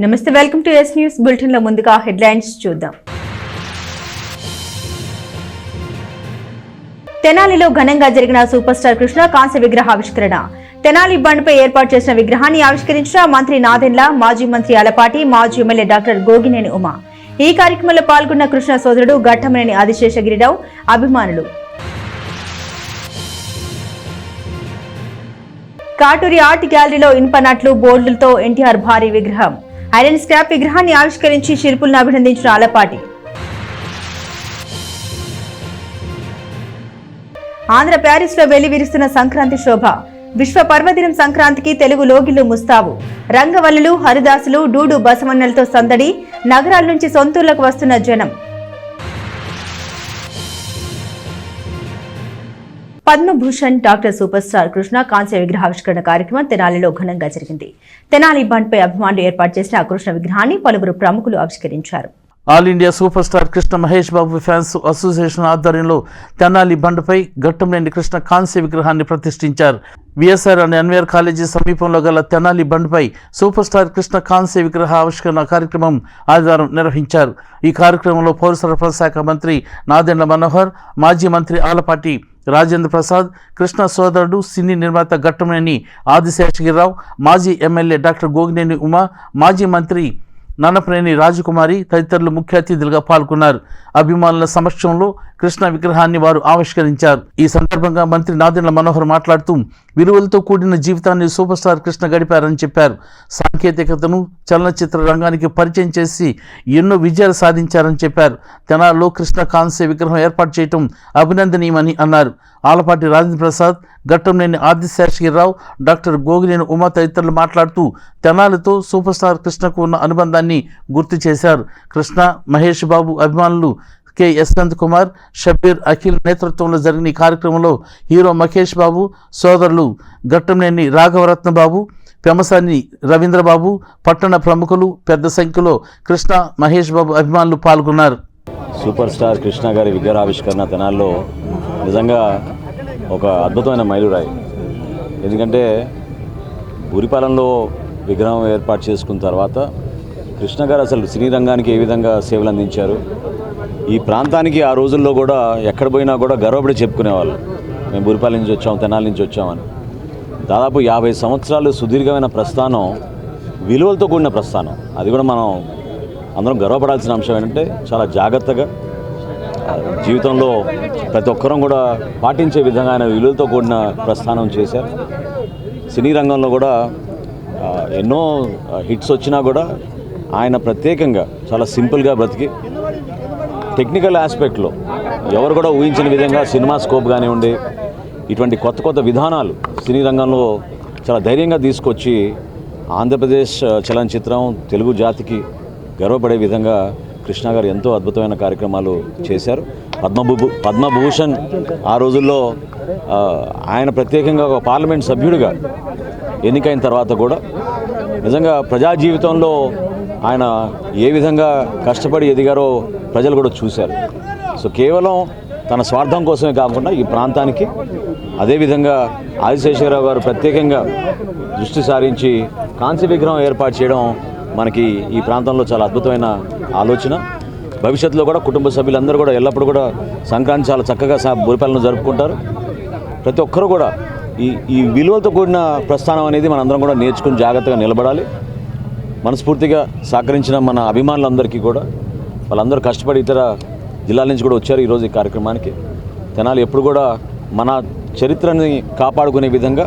నమస్తే, welcome to yes news bulletin లో ముందుగా హెడ్లైన్స్ చూద్దాం. తెనాలిలో ఘనంగా జరిగిన సూపర్ స్టార్ కృష్ణ కాంస్య విగ్రహ ఆవిష్కరణ. తెనాలి బండ్పై ఏర్పాటు చేసిన విగ్రహాన్ని ఆవిష్కరించిన మంత్రి నాదెండ్ల, మాజీ మంత్రి అలపాటి, మాజీ ఎమ్మెల్యే డాక్టర్ గోగినేని ఉమ. ఈ కార్యక్రమంలో పాల్గొన్న కృష్ణ సోదరుడు ఘట్టమనేని ఆదిశేషగిరిరావు, అభిమానులు. కాటూరి ఆర్ట్ గ్యాలరీలో ఇనుపనట్లు బోర్డులతో ఎన్టీఆర్ భారీ విగ్రహం. ఐరన్ స్క్రాప్ విగ్రహాన్ని ఆవిష్కరించి శిల్పులను అభినందించిన అలపాటి. ఆంధ్ర ప్యారిస్ లో వెల్లివిరుస్తున్న సంక్రాంతి శోభ. విశ్వ పర్వదినం సంక్రాంతికి తెలుగు లోగిళ్లు ముస్తాబు. రంగవల్లులు, హరిదాసులు, డూడు బసవన్నలతో సందడి. నగరాల నుంచి సొంతూళ్లకు వస్తున్న జనం. Padma Bhushan doctor super star Krishna కాంస్య విగ్రహావిష్కరణ కార్యక్రమం తెనాలిలో ఘనంగా జరిగింది. తెనాలి బండ్పై అభిమానులు ఏర్పాటు చేసిన కృష్ణ విగ్రహాన్ని పలువురు ప్రముఖులు ఆవిష్కరించారు. All India super star Krishna Mahesh Babu fans association ఆధ్వర్యంలో తెనాలి బండ్పై ఘట్టంనేని కృష్ణ కాంస్య విగ్రహాన్ని ప్రతిష్ఠించారు. విఎస్ఆర్ అండ్ ఎన్వీఆర్ కాలేజీ సమీపంలో గల తెనాలి బండ్పై సూపర్ స్టార్ కృష్ణ కాంస్య విగ్రహ ఆవిష్కరణ కార్యక్రమం ఆదివారం నిర్వహించారు. ఈ కార్యక్రమంలో పౌర సరఫరా శాఖ మంత్రి నాదెండ్ల మనోహర్, మాజీ మంత్రి ఆలపాటి రాజేంద్ర ప్రసాద్, కృష్ణ సోదరుడు సినీ నిర్మాత ఘట్టమనేని ఆదిశేషగిరిరావు, మాజీ ఎమ్మెల్యే డాక్టర్ గోగినేని ఉమ, మాజీ మంత్రి నన్నపనేని రాజకుమారి తదితరులు ముఖ్య అతిథులుగా పాల్గొన్నారు. అభిమానుల సమక్షంలో కృష్ణ విగ్రహాన్ని వారు ఆవిష్కరించారు. ఈ సందర్భంగా మంత్రి నాదెండ్ల మనోహర్ మాట్లాడుతూ విలువలతో కూడిన జీవితాన్ని సూపర్ స్టార్ కృష్ణ గడిపారని చెప్పారు. సాంకేతికతను చలనచిత్ర రంగానికి పరిచయం చేసి ఎన్నో విజయాలు సాధించారని చెప్పారు. తెనాలిలో కృష్ణ కాంస్య విగ్రహం ఏర్పాటు చేయడం అభినందనీయమని అన్నారు. ఆలపాటి రాజేంద్ర ప్రసాద్, ఘట్టంనేని ఆదిశేషగిరిరావు, డాక్టర్ గోగినేని ఉమ తదితరులు మాట్లాడుతూ తెనాలితో సూపర్ స్టార్ కృష్ణకు ఉన్న అనుబంధాన్ని గుర్తు చేశారు. కృష్ణ, మహేష్ బాబు అభిమానులు కె యశ్వంత్ కుమార్, షబ్బీర్, అఖిల్ నేతృత్వంలో జరిగిన ఈ కార్యక్రమంలో హీరో మహేష్ బాబు సోదరులు ఘట్టంనేని రాఘవరత్న బాబు, పెమసాని రవీంద్రబాబు, పట్టణ ప్రముఖులు పెద్ద సంఖ్యలో కృష్ణ, మహేష్ బాబు అభిమానులు పాల్గొన్నారు. సూపర్ స్టార్ కృష్ణ గారి విగ్రహావిష్కరణ తెనాల్లో నిజంగా ఒక అద్భుతమైన మైలురాయి. ఎందుకంటే ఊరిపాలెంలో విగ్రహం ఏర్పాటు చేసుకున్న తర్వాత కృష్ణ గారు అసలు సినీ రంగానికి ఏ విధంగా సేవలు అందించారు, ఈ ప్రాంతానికి ఆ రోజుల్లో కూడా ఎక్కడ పోయినా కూడా గర్వపడి చెప్పుకునేవాళ్ళు, మేము ఊరిపాలెం నుంచి వచ్చాం, తెనాలి నుంచి వచ్చామని. దాదాపు 50 సంవత్సరాలు సుదీర్ఘమైన ప్రస్థానం, విలువలతో కూడిన ప్రస్థానం. అది కూడా మనం అందరం గర్వపడాల్సిన అంశం ఏంటంటే చాలా జాగ్రత్తగా జీవితంలో ప్రతి ఒక్కరం కూడా పాటించే విధంగా ఆయన విలువలతో కూడిన ప్రస్థానం చేశారు. సినీ రంగంలో కూడా ఎన్నో హిట్స్ వచ్చినా కూడా ఆయన ప్రత్యేకంగా చాలా సింపుల్గా బ్రతికి టెక్నికల్ ఆస్పెక్ట్లో ఎవరు కూడా ఊహించిన విధంగా సినిమా స్కోప్ కానివ్వండి, ఇటువంటి కొత్త కొత్త విధానాలు సినీ రంగంలో చాలా ధైర్యంగా తీసుకొచ్చి ఆంధ్రప్రదేశ్ చలనచిత్రం తెలుగు జాతికి గర్వపడే విధంగా కృష్ణ గారు ఎంతో అద్భుతమైన కార్యక్రమాలు చేశారు. పద్మభూషణ్ ఆ రోజుల్లో ఆయన ప్రత్యేకంగా ఒక పార్లమెంట్ సభ్యుడిగా ఎన్నికైన తర్వాత కూడా నిజంగా ప్రజా జీవితంలో ఆయన ఏ విధంగా కష్టపడి ఎదిగారో ప్రజలు కూడా చూశారు. సో కేవలం తన స్వార్థం కోసమే కాకుండా ఈ ప్రాంతానికి, అదేవిధంగా ఆదిశేషగిరిరావు గారు ప్రత్యేకంగా దృష్టి సారించి కాంస్య విగ్రహం ఏర్పాటు చేయడం మనకి ఈ ప్రాంతంలో చాలా అద్భుతమైన ఆలోచన. భవిష్యత్తులో కూడా కుటుంబ సభ్యులందరూ కూడా ఎల్లప్పుడూ కూడా సంక్రాంతి చాలా చక్కగా ఊరిపాలెంలో జరుపుకుంటారు. ప్రతి ఒక్కరూ కూడా ఈ విలువలతో కూడిన ప్రస్థానం అనేది మనందరం కూడా నేర్చుకుని జాగ్రత్తగా నిలబడాలి. మనస్ఫూర్తిగా సహకరించిన మన అభిమానులందరికీ కూడా, వాళ్ళందరూ కష్టపడి ఇతర జిల్లాల నుంచి కూడా వచ్చారు ఈరోజు ఈ కార్యక్రమానికి. తెనాలి ఎప్పుడు కూడా మన చరిత్రని కాపాడుకునే విధంగా,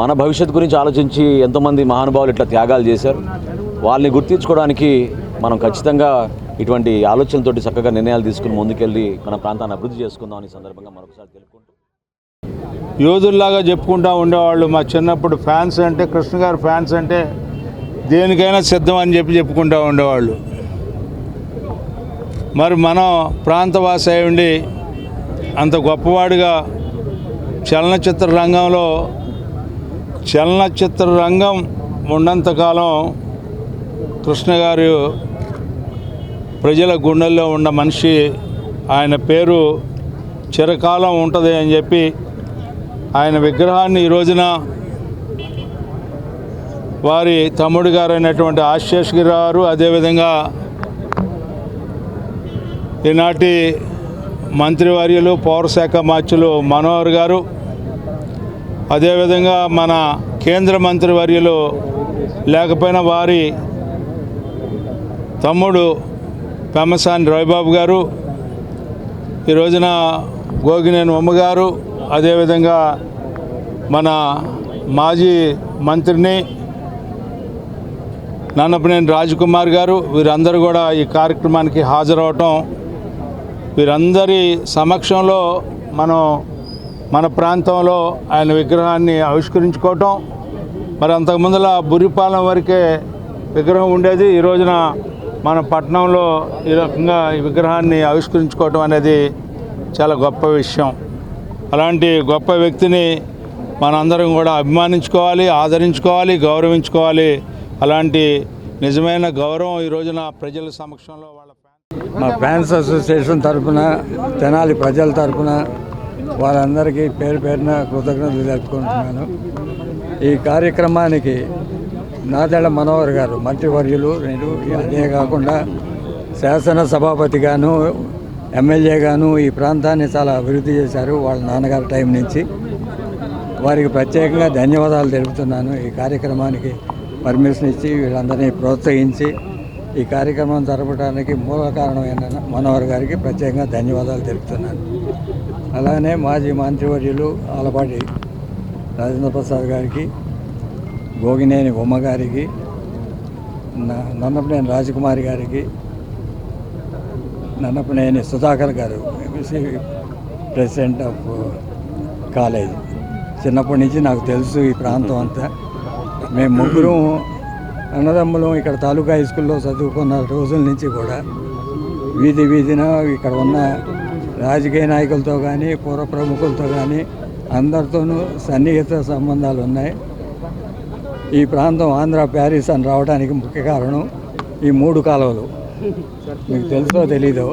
మన భవిష్యత్తు గురించి ఆలోచించి ఎంతోమంది మహానుభావులు ఇట్లా త్యాగాలు చేశారు. వాళ్ళని గుర్తించుకోవడానికి మనం ఖచ్చితంగా ఇటువంటి ఆలోచనలతోటి చక్కగా నిర్ణయాలు తీసుకుని ముందుకెళ్ళి మన ప్రాంతాన్ని అభివృద్ధి చేసుకుందాం ఈ సందర్భంగా మరొకసారి తెలుపుకుంటూ. యోధుల్లాగా చెప్పుకుంటూ ఉండేవాళ్ళు. మా చిన్నప్పుడు ఫ్యాన్స్ అంటే, కృష్ణ గారు ఫ్యాన్స్ అంటే దేనికైనా సిద్ధం అని చెప్పుకుంటూ ఉండేవాళ్ళు. మరి మనం ప్రాంతవాసి అయి ఉండి అంత గొప్పవాడిగా చలనచిత్ర రంగం ఉన్నంతకాలం కృష్ణ గారు ప్రజల గుండెల్లో ఉన్న మనిషి. ఆయన పేరు చిరకాలం ఉంటుంది అని చెప్పి ఆయన విగ్రహాన్ని ఈ రోజున వారి తమ్ముడు గారైనటువంటి ఆశీష్ గారు, అదేవిధంగా ఈనాటి మంత్రివర్యులు పౌరశాఖ మంత్రులు మనోహర్ గారు, అదేవిధంగా మన కేంద్ర మంత్రివర్యులు లేకపోయినా వారి తమ్ముడు పెమ్మసాని రవిబాబు గారు, ఈ రోజున గోగినేని ఉమ్మ గారు, అదేవిధంగా మన మాజీ మంత్రిని నన్నపనేని రాజకుమార్ గారు, వీరందరూ కూడా ఈ కార్యక్రమానికి హాజరవటం, వీరందరి సమక్షంలో మనం మన ప్రాంతంలో ఆయన విగ్రహాన్ని ఆవిష్కరించుకోవటం. మరి అంతకుముందులా బురిపాలెం వరకే విగ్రహం ఉండేది, ఈ రోజున మన పట్టణంలో ఈ రకంగా ఈ విగ్రహాన్ని ఆవిష్కరించుకోవటం అనేది చాలా గొప్ప విషయం. అలాంటి గొప్ప వ్యక్తిని మనందరం కూడా అభిమానించుకోవాలి, ఆదరించుకోవాలి, గౌరవించుకోవాలి. అలాంటి నిజమైన గౌరవం ఈ రోజున ప్రజల సమక్షంలో మా ఫ్యాన్స్ అసోసియేషన్ తరఫున, తెనాలి ప్రజల తరఫున వారందరికీ పేరు పేరున కృతజ్ఞతలు తెలుపుకుంటున్నాను. ఈ కార్యక్రమానికి నాదెళ్ల మనోహర్ గారు మంత్రివర్యులు, నేను అదే కాకుండా శాసనసభాపతిగాను ఎమ్మెల్యేగాను ఈ ప్రాంతాన్ని చాలా అభివృద్ధి చేశారు వాళ్ళ నాన్నగారి టైం నుంచి. వారికి ప్రత్యేకంగా ధన్యవాదాలు తెలుపుతున్నాను. ఈ కార్యక్రమానికి పర్మిషన్ ఇచ్చి వీళ్ళందరినీ ప్రోత్సహించి ఈ కార్యక్రమం జరపడానికి మూల కారణమైన మనోహర్ గారికి ప్రత్యేకంగా ధన్యవాదాలు తెలుపుతున్నాను. అలానే మాజీ మంత్రివర్యులు ఆలపాటి రాజేంద్ర ప్రసాద్ గారికి, గోగినేని ఉమ్మ గారికి, నన్నపనేని రాజకుమారి గారికి, నన్నపనేని సుధాకర్ గారు ఎంసీ ప్రెసిడెంట్ ఆఫ్ కాలేజ్. చిన్నప్పటి నుంచి నాకు తెలుసు ఈ ప్రాంతం అంతా. మేము ముగ్గురు అన్నదమ్ములం ఇక్కడ తాలూకా హై స్కూల్లో చదువుకున్న రోజుల నుంచి కూడా వీధి వీధిన ఇక్కడ ఉన్న రాజకీయ నాయకులతో కానీ పూర్వ ప్రముఖులతో కానీ అందరితోనూ సన్నిహిత సంబంధాలు ఉన్నాయి. ఈ ప్రాంతం ఆంధ్ర ప్యారిస్ అని రావడానికి ముఖ్య కారణం ఈ 3 కాలువలు. మీకు తెలుసో తెలీదో,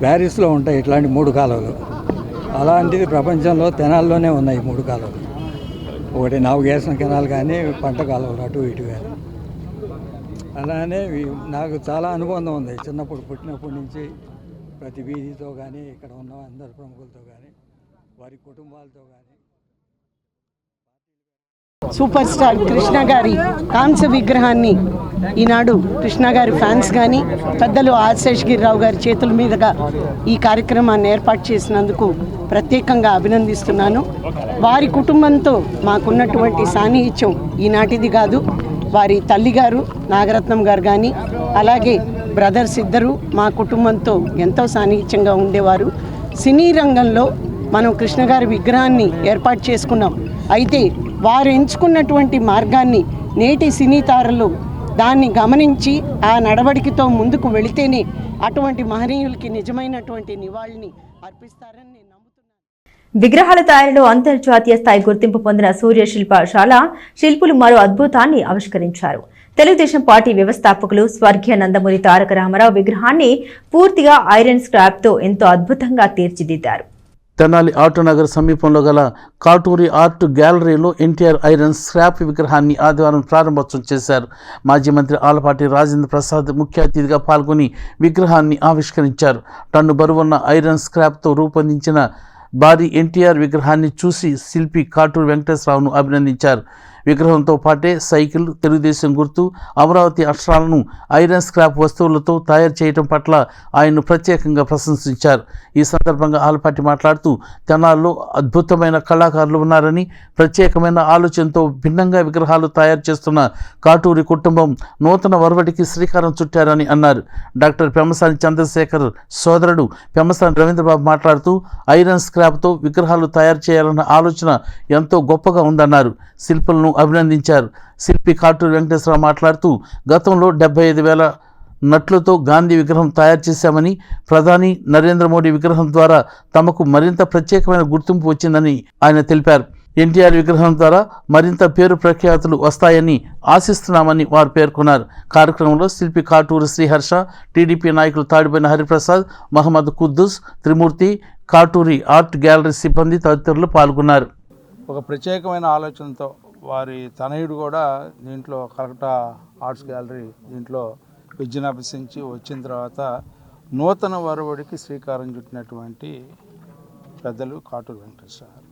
ప్యారిస్లో ఉంటాయి ఇట్లాంటి 3 కాలువలు. అలాంటిది ప్రపంచంలో తెనాల్లోనే ఉన్నాయి 3 కాలువలు. ఒకటి నావిగేషన్ కెనాల్ కానీ, పంట కాలువలు అటు ఇటు కానీ. అలానే నాకు చాలా అనుబంధం ఉంది చిన్నప్పుడు, పుట్టినప్పటి నుంచి ప్రతి వీధితో కానీ, ఇక్కడ ఉన్న అందరి ప్రముఖులతో కానీ, వారి కుటుంబాలతో కానీ. సూపర్ స్టార్ కృష్ణ గారి కాంస్య విగ్రహాన్ని ఈనాడు కృష్ణ గారి ఫ్యాన్స్ కానీ పెద్దలు ఆశీష్ గిరిరావు గారి చేతుల మీదుగా ఈ కార్యక్రమాన్ని ఏర్పాటు చేసినందుకు ప్రత్యేకంగా అభినందిస్తున్నాను. వారి కుటుంబంతో మాకున్నటువంటి సాన్నిహిత్యం ఈనాటిది కాదు. వారి తల్లిగారు నాగరత్నం గారు కానీ, అలాగే బ్రదర్స్ ఇద్దరు మా కుటుంబంతో ఎంతో సాన్నిహిత్యంగా ఉండేవారు. సినీ రంగంలో మనం కృష్ణ గారి విగ్రహాన్ని ఏర్పాటు చేసుకున్నాం. అయితే వారు ఎంచుకున్నటువంటి మార్గాన్ని నేటి సినీ తారలు దాన్ని గమనించి ఆ నడవడికతో ముందుకు వెళితేనే అటువంటి మహనీయులకి నిజమైనటువంటి నివాళిని అర్పిస్తారని నేను నమ్ముతున్నాను. విగ్రహాల తయారీలో అంతర్జాతీయ స్థాయి గుర్తింపు పొందిన సూర్య శిల్పశాల శిల్పులు మరో అద్భుతాన్ని ఆవిష్కరించారు. తెలుగుదేశం పార్టీ వ్యవస్థాపకులు స్వర్గీయ నందమూరి తారక రామారావు విగ్రహాన్ని పూర్తిగా ఐరన్ స్క్రాప్ తో ఎంతో అద్భుతంగా తీర్చిదిద్దారు. తెనాలి ఆటోనగర్ సమీపంలో గల కాటూరి ఆర్ట్ గ్యాలరీలో ఎన్టీఆర్ ఐరన్ స్క్రాప్ విగ్రహాన్ని ఆదివారం ప్రారంభోత్సవం చేశారు. మాజీ మంత్రి ఆలపాటి రాజేంద్ర ప్రసాద్ ముఖ్య అతిథిగా పాల్గొని విగ్రహాన్ని ఆవిష్కరించారు. టన్ను బరువున్న ఐరన్ స్క్రాప్తో రూపొందించిన భారీ ఎన్టీఆర్ విగ్రహాన్ని చూసి శిల్పి కాటూరి వెంకటేశ్వరరావును అభినందించారు. విగ్రహంతో పాటే సైకిల్, తెలుగుదేశం గుర్తు, అమరావతి అక్షరాలను ఐరన్ స్క్రాప్ వస్తువులతో తయారు చేయడం పట్ల ఆయన్ను ప్రత్యేకంగా ప్రశంసించారు. ఈ సందర్భంగా ఆలపాటి మాట్లాడుతూ తెనాల్లో అద్భుతమైన కళాకారులు ఉన్నారని, ప్రత్యేకమైన ఆలోచనతో భిన్నంగా విగ్రహాలు తయారు చేస్తున్న కాటూరి కుటుంబం నూతన వరవడికి శ్రీకారం చుట్టారని అన్నారు. డాక్టర్ పెమ్మసాని చంద్రశేఖర్ సోదరుడు పెమ్మసాని రవీంద్రబాబు మాట్లాడుతూ ఐరన్ స్క్రాప్తో విగ్రహాలు తయారు చేయాలన్న ఆలోచన ఎంతో గొప్పగా ఉందన్నారు. శిల్పులను అభినందించారు. శిల్పి కాటూరి వెంకటేశ్వరరావు మాట్లాడుతూ గతంలో 75,000 నట్లతో గాంధీ విగ్రహం తయారు చేశామని, ప్రధాని నరేంద్ర మోడీ విగ్రహం ద్వారా తమకు మరింత ప్రత్యేకమైన గుర్తింపు వచ్చిందని ఆయన తెలిపారు. ఎన్టీఆర్ విగ్రహం ద్వారా మరింత పేరు ప్రఖ్యాతులు వస్తాయని ఆశిస్తున్నామని వారు పేర్కొన్నారు. కార్యక్రమంలో శిల్పి కాటూరి శ్రీహర్ష, టీడీపీ నాయకులు తాడిపోయిన హరిప్రసాద్, మహమ్మద్ కుద్దూస్, త్రిమూర్తి, కాటూరి ఆర్ట్ గ్యాలరీ సిబ్బంది తదితరులు పాల్గొన్నారు. ఒక ప్రత్యేకమైన ఆలోచనతో వారి తనయుడు కూడా దీంట్లో కలకట్టా ఆర్ట్స్ గ్యాలరీ దీంట్లో విద్యను అభ్యసించి వచ్చిన తర్వాత నూతన వరవడికి శ్రీకారం చుట్టినటువంటి పెద్దలు కాటూరు వెంకటేశ్వర గారు.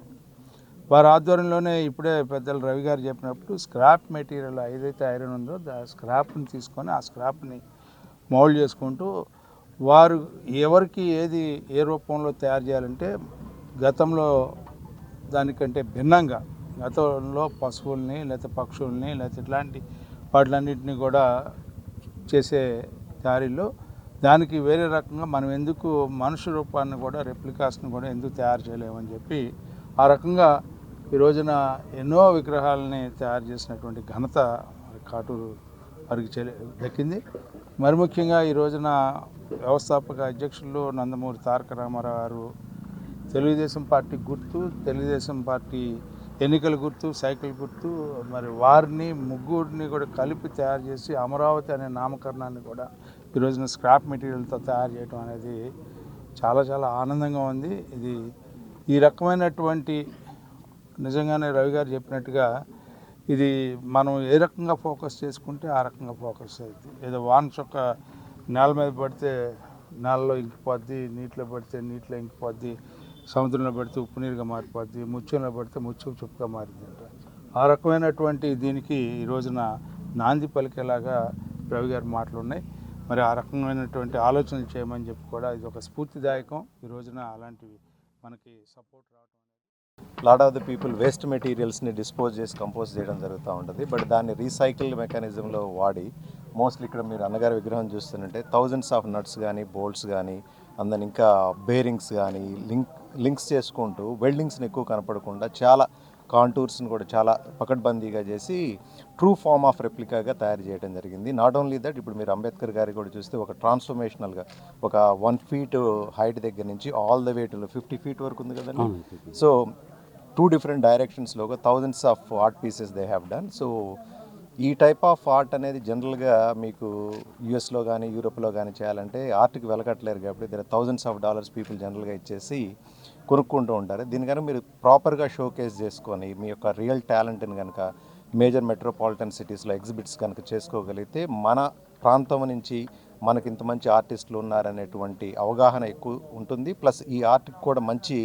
వారి ఆధ్వర్యంలోనే ఇప్పుడే పెద్దలు రవి గారు చెప్పినప్పుడు స్క్రాప్ మెటీరియల్ ఏదైతే ఐరన్ ఉందో ఆ స్క్రాప్ని తీసుకొని ఆ స్క్రాప్ని మౌల్డ్ చేసుకుంటూ వారు ఎవరికి ఏది ఏ రూపంలో తయారు చేయాలంటే గతంలో దానికంటే భిన్నంగా గతంలో పశువుల్ని లేకపోతే పక్షుల్ని లేకపోతే ఇట్లాంటి వాటిలన్నింటినీ కూడా చేసే దారిలో దానికి వేరే రకంగా మనం ఎందుకు మనుషు రూపాన్ని కూడా రెప్లికాస్ని కూడా ఎందుకు తయారు చేయలేమని చెప్పి ఆ రకంగా ఈ రోజున ఎన్నో విగ్రహాలని తయారు చేసినటువంటి ఘనత కాటూరు వారికి దక్కింది. మరి ముఖ్యంగా ఈ రోజున వ్యవస్థాపక అధ్యక్షులు నందమూరి తారక రామారావు గారు తెలుగుదేశం పార్టీ గుర్తు, తెలుగుదేశం పార్టీ ఎన్నికల గుర్తు, సైకిల్ గుర్తు, మరి వారిని ముగ్గురిని కూడా కలిపి తయారు చేసి అమరావతి అనే నామకరణాన్ని కూడా ఈ రోజున స్క్రాప్ మెటీరియల్తో తయారు చేయడం అనేది చాలా చాలా ఆనందంగా ఉంది. ఇది ఈ రకమైనటువంటి నిజంగానే రవి గారు చెప్పినట్టుగా ఇది మనం ఏ రకంగా ఫోకస్ చేసుకుంటే ఆ రకంగా ఫోకస్ అవుతుంది. ఏదో వాన చొక్క నేల మీద పడితే నేలలో ఇంకిపోద్ది, నీటిలో పడితే నీటిలో ఇంకిపోద్ది, సముద్రంలో పడితే ఉప్పు నీరుగా మారిపోద్ది, ముత్యంలో పడితే ముత్యం చుప్పుగా మారిందంట. ఆ రకమైనటువంటి దీనికి ఈ రోజున నాంది పలికేలాగా రవి గారి మాటలు ఉన్నాయి. మరి ఆ రకమైనటువంటి ఆలోచనలు చేయమని చెప్పి కూడా ఇది ఒక స్ఫూర్తిదాయకం. ఈ రోజున అలాంటివి మనకి సపోర్ట్ రావడం. Lot of the people waste మెటీరియల్స్ని డిస్పోజ్ చేసి కంపోజ్ చేయడం జరుగుతూ ఉంటుంది. బట్ దాన్ని రీసైకిల్ మెకానిజంలో వాడి మోస్ట్లీ ఇక్కడ మీరు అన్నగారి విగ్రహం చూస్తుంటే థౌజండ్స్ ఆఫ్ నట్స్ కానీ బోల్ట్స్ కానీ అందరిని ఇంకా బేరింగ్స్ కానీ లింక్స్ చేసుకుంటూ వెల్డింగ్స్ని ఎక్కువ కనపడకుండా చాలా కాంటూర్స్ని కూడా చాలా పకడ్బందీగా చేసి ట్రూ ఫామ్ ఆఫ్ రెప్లికాగా తయారు చేయడం జరిగింది. నాట్ ఓన్లీ దట్, ఇప్పుడు మీరు అంబేద్కర్ గారి కూడా చూస్తే ఒక ట్రాన్స్ఫర్మేషనల్గా ఒక 1 feet హైట్ దగ్గర నుంచి all the way to 50 feet వరకు ఉంది కదండి. సో 2 different డైరెక్షన్స్లో ఒక thousands of art pieces they have done. So ఈ టైప్ ఆఫ్ ఆర్ట్ అనేది జనరల్గా మీకు యూఎస్లో కానీ యూరోప్లో కానీ చేయాలంటే ఆర్ట్కి వెలకట్లేరు కాబట్టి దగ్గర $1000s పీపుల్ జనరల్గా ఇచ్చేసి కొనుక్కుంటూ ఉంటారు. దీనికన్నా మీరు ప్రాపర్గా షోకేస్ చేసుకొని మీ యొక్క రియల్ టాలెంట్ని కనుక మేజర్ మెట్రోపాలిటన్ సిటీస్లో ఎగ్జిబిట్స్ కనుక చేసుకోగలిగితే మన ప్రాంతం నుంచి మనకి ఇంత మంచి ఆర్టిస్టులు ఉన్నారనేటువంటి అవగాహన ఎక్కువ ఉంటుంది. ప్లస్ ఈ ఆర్ట్కి కూడా మంచి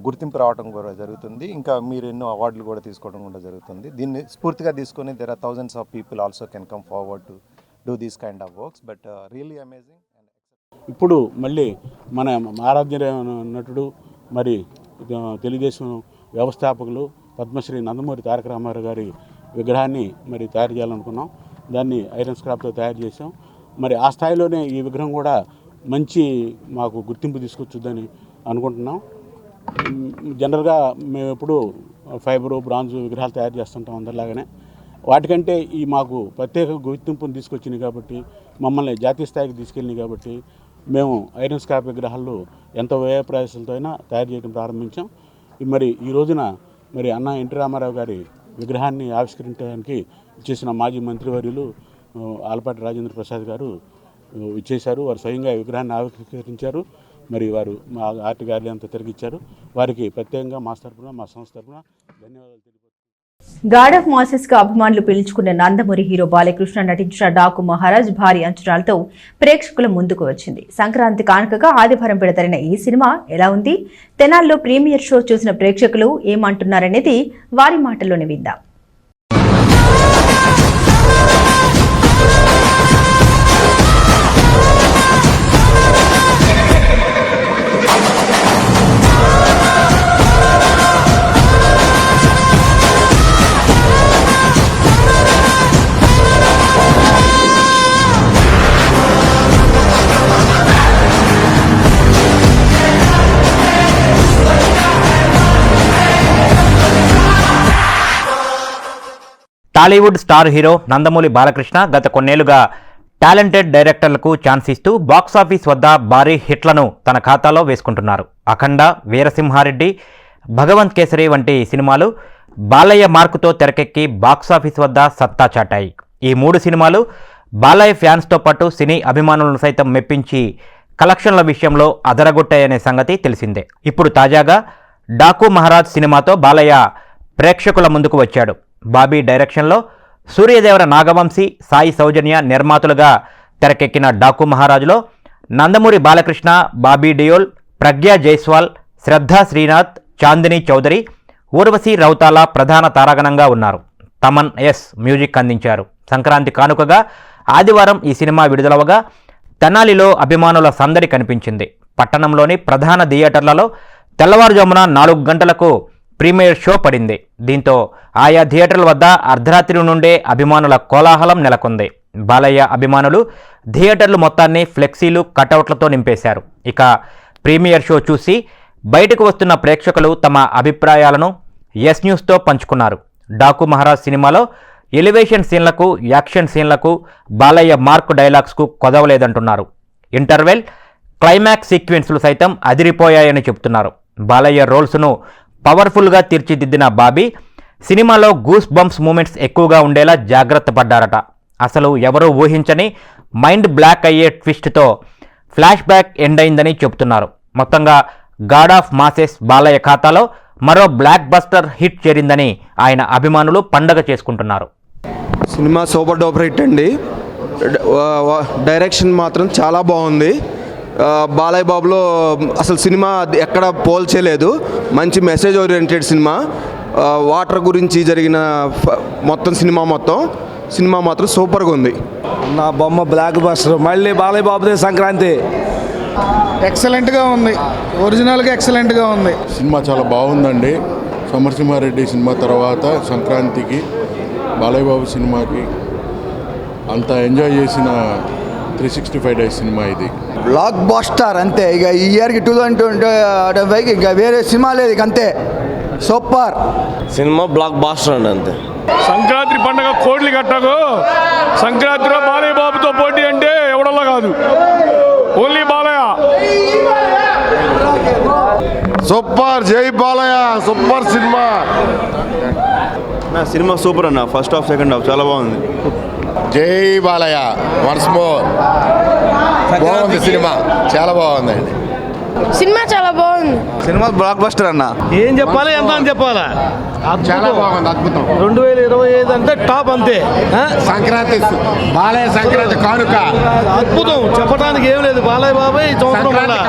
గుర్తింపు రావడం కూడా జరుగుతుంది. ఇంకా మీరు ఎన్నో అవార్డులు కూడా తీసుకోవడం కూడా జరుగుతుంది. దీన్ని స్ఫూర్తిగా తీసుకొని there are thousands of people also can come forward to do these kind of works, but really amazing. ఇప్పుడు మళ్ళీ మన ఆరాధ్య నటుడు మరి తెలుగుదేశం వ్యవస్థాపకులు పద్మశ్రీ నందమూరి తారక రామారావు గారి విగ్రహాన్ని మరి తయారు చేయాలనుకున్నాం. దాన్ని ఐరన్ స్క్రాప్తో తయారు చేసాం. మరి ఆ స్థాయిలోనే ఈ విగ్రహం కూడా మంచి మాకు గుర్తింపు తీసుకొచ్చుద్దని అనుకుంటున్నాం. జనరల్గా మేము ఎప్పుడు ఫైబరు బ్రాంజు విగ్రహాలు తయారు చేస్తుంటాం అందరిలాగానే. వాటికంటే ఈ మాకు ప్రత్యేక గుర్తింపును తీసుకొచ్చినాయి కాబట్టి, మమ్మల్ని జాతీయ స్థాయికి తీసుకెళ్ళినాయి కాబట్టి మేము ఐరన్ స్క్రాప్ విగ్రహాలు ఎంత వ్యయ ప్రయాసాలతో అయినా తయారు చేయడం ప్రారంభించాం. మరి ఈ రోజున మరి అన్న ఎన్టీ రామారావు గారి విగ్రహాన్ని ఆవిష్కరించడానికి ఇచ్చేసిన మాజీ మంత్రివర్యులు ఆలపాటి రాజేంద్ర ప్రసాద్ గారు ఇచ్చేశారు. వారు స్వయంగా ఈ విగ్రహాన్ని ఆవిష్కరించారు. మరి వారు మా ఆర్ట్ గ్యాలరీ అంతా తిరిగిచ్చారు. వారికి ప్రత్యేకంగా మా తరఫున మా సంస్థ తరఫున ధన్యవాదాలు తెలియజేస్తున్నాను. గాడ్ ఆఫ్ మాసెస్ గా అభిమానులు పిలుచుకున్న నందమూరి హీరో బాలకృష్ణ నటించిన డాకు మహారాజ్ భారీ అంచనాలతో ప్రేక్షకుల ముందుకు వచ్చింది. సంక్రాంతి కానుకగా ఆదివారం విడుదలైన ఈ సినిమా ఎలా ఉంది, తెనాల్లో ప్రీమియర్ షో చూసిన ప్రేక్షకులు ఏమంటున్నారనేది వారి మాటల్లోనే విందాం. టాలీవుడ్ స్టార్ హీరో నందమూరి బాలకృష్ణ గత కొన్నేళ్లుగా టాలెంటెడ్ డైరెక్టర్లకు ఛాన్స్ ఇస్తూ బాక్సాఫీస్ వద్ద భారీ హిట్లను తన ఖాతాలో వేసుకుంటున్నారు. అఖండ, వీరసింహారెడ్డి, భగవంత్ కేసరి వంటి సినిమాలు బాలయ్య మార్కుతో తెరకెక్కి బాక్సాఫీస్ వద్ద సత్తా చాటాయి. ఈ 3 సినిమాలు బాలయ్య ఫ్యాన్స్తో పాటు సినీ అభిమానులను సైతం మెప్పించి కలెక్షన్ల విషయంలో అదరగొట్టాయనే సంగతి తెలిసిందే. ఇప్పుడు తాజాగా డాకు మహారాజ్ సినిమాతో బాలయ్య ప్రేక్షకుల ముందుకు వచ్చాడు. బాబీ డైరెక్షన్లో సూర్యదేవర నాగవంశీ, సాయి సౌజన్య నిర్మాతలుగా తెరకెక్కిన డాకు మహారాజులో నందమూరి బాలకృష్ణ, బాబీ డియోల్, ప్రజ్ఞా జైస్వాల్, శ్రద్ధా శ్రీనాథ్, చాందిని చౌదరి, ఊర్వశి రౌతాల ప్రధాన తారాగణంగా ఉన్నారు. తమన్ ఎస్ మ్యూజిక్ అందించారు. సంక్రాంతి కానుకగా ఆదివారం ఈ సినిమా విడుదలవగా తెనాలిలో అభిమానుల సందడి కనిపించింది. పట్టణంలోని ప్రధాన థియేటర్లలో తెల్లవారుజామున 4 గంటలకు ప్రీమియర్ షో పడింది. దీంతో ఆయా థియేటర్ల వద్ద అర్ధరాత్రి నుండే అభిమానుల కోలాహలం నెలకొంది. బాలయ్య అభిమానులు థియేటర్లు మొత్తాన్ని ఫ్లెక్సీలు, కటౌట్లతో నింపేశారు. ఇక ప్రీమియర్ షో చూసి బయటకు వస్తున్న ప్రేక్షకులు తమ అభిప్రాయాలను ఎస్ న్యూస్తో పంచుకున్నారు. డాకు మహారాజ్ సినిమాలో ఎలివేషన్ సీన్లకు, యాక్షన్ సీన్లకు, బాలయ్య మార్క్ డైలాగ్స్కు కొదవలేదంటున్నారు. ఇంటర్వెల్, క్లైమాక్స్ సీక్వెన్స్లు సైతం అదిరిపోయాయని చెబుతున్నారు. బాలయ్య రోల్స్ను పవర్ఫుల్గా తీర్చిదిద్దిన బాబీ సినిమాలో గూస్ బంప్స్ మూమెంట్స్ ఎక్కువగా ఉండేలా జాగ్రత్త పడ్డారట. అసలు ఎవరూ ఊహించని మైండ్ బ్లాక్ అయ్యే ట్విస్ట్తో ఫ్లాష్ బ్యాక్ ఎండ్ అయిందని చెబుతున్నారు. మొత్తంగా గాడ్ ఆఫ్ మాసెస్ బాలయ్య ఖాతాలో మరో బ్లాక్ బస్టర్ హిట్ చేరిందని ఆయన అభిమానులు పండగ చేసుకుంటున్నారు. సినిమా సూపర్ డూపర్ హిట్ అండి. డైరెక్షన్ మాత్రం చాలా బాగుంది. బాలయ్య బాబులో అసలు సినిమా ఎక్కడ పోల్చేలేదు. మంచి మెసేజ్ ఓరియంటెడ్ సినిమా. వాటర్ గురించి జరిగిన సినిమా మాత్రం సూపర్గా ఉంది. నా బొమ్మ బ్లాక్ బస్టర్. మళ్ళీ బాలయ్య బాబుదే సంక్రాంతి. ఎక్సలెంట్గా ఉంది. ఒరిజినల్గా ఎక్సలెంట్గా ఉంది. సినిమా చాలా బాగుందండి. సమరసింహారెడ్డి సినిమా తర్వాత సంక్రాంతికి బాలయ్య బాబు సినిమాకి అంత ఎంజాయ్ చేసిన 365 డేస్ సినిమా ఇది. బ్లాక్ బస్టర్ అంతే. ఇక ఈ ఇయర్కి 2025 ఇక వేరే సినిమా లేదు. ఇక అంతే సూపర్ సినిమా బ్లాక్ బస్టర్ అండి అంతే. సంక్రాంతి పండుగ కోడ్లు కట్టకు. సంక్రాంతిలో బాలయ్య బాబుతో పోటీ అంటే ఎవడల్లా కాదు, ఓన్లీ బాలయ్య. సూపర్, జై బాలయ్య, సూపర్ సినిమా. నా సినిమా సూపర్ అన్న. ఫస్ట్ హాఫ్, సెకండ్ హాఫ్ చాలా బాగుంది. జై బాలయ్య వన్స్ మోర్. బాగుంది సినిమా, చాలా బాగుందండి. సినిమా చాలా బాగుంది. సినిమా బ్లాక్ బస్టర్ అన్న. ఏం చెప్పాలి, ఎంత అని చెప్పాలా. చాలా బాగుంది, అద్భుతం. 2025 అంటే టాప్ అంతే. సంక్రాంతి, బాలయ్య సంక్రాంతి కానుక అద్భుతం. చెప్పడానికి ఏం లేదు. బాలయ్య బాబాయ్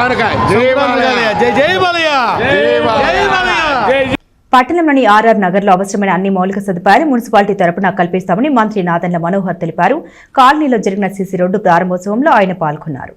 కానుక. జై బాలయ్య, జై బాలయ్య, జై బాలయ్య. పట్టణంలోని ఆర్ఆర్ నగర్లో అవసరమైన అన్ని మౌలిక సదుపాయాలు మున్సిపాలిటీ తరపున కల్పిస్తామని మంత్రి నాదెండ్ల మనోహర్ తెలిపారు. కాలనీలో జరిగిన సీసీ రోడ్డు ప్రారంభోత్సవంలో ఆయన పాల్గొన్నారు.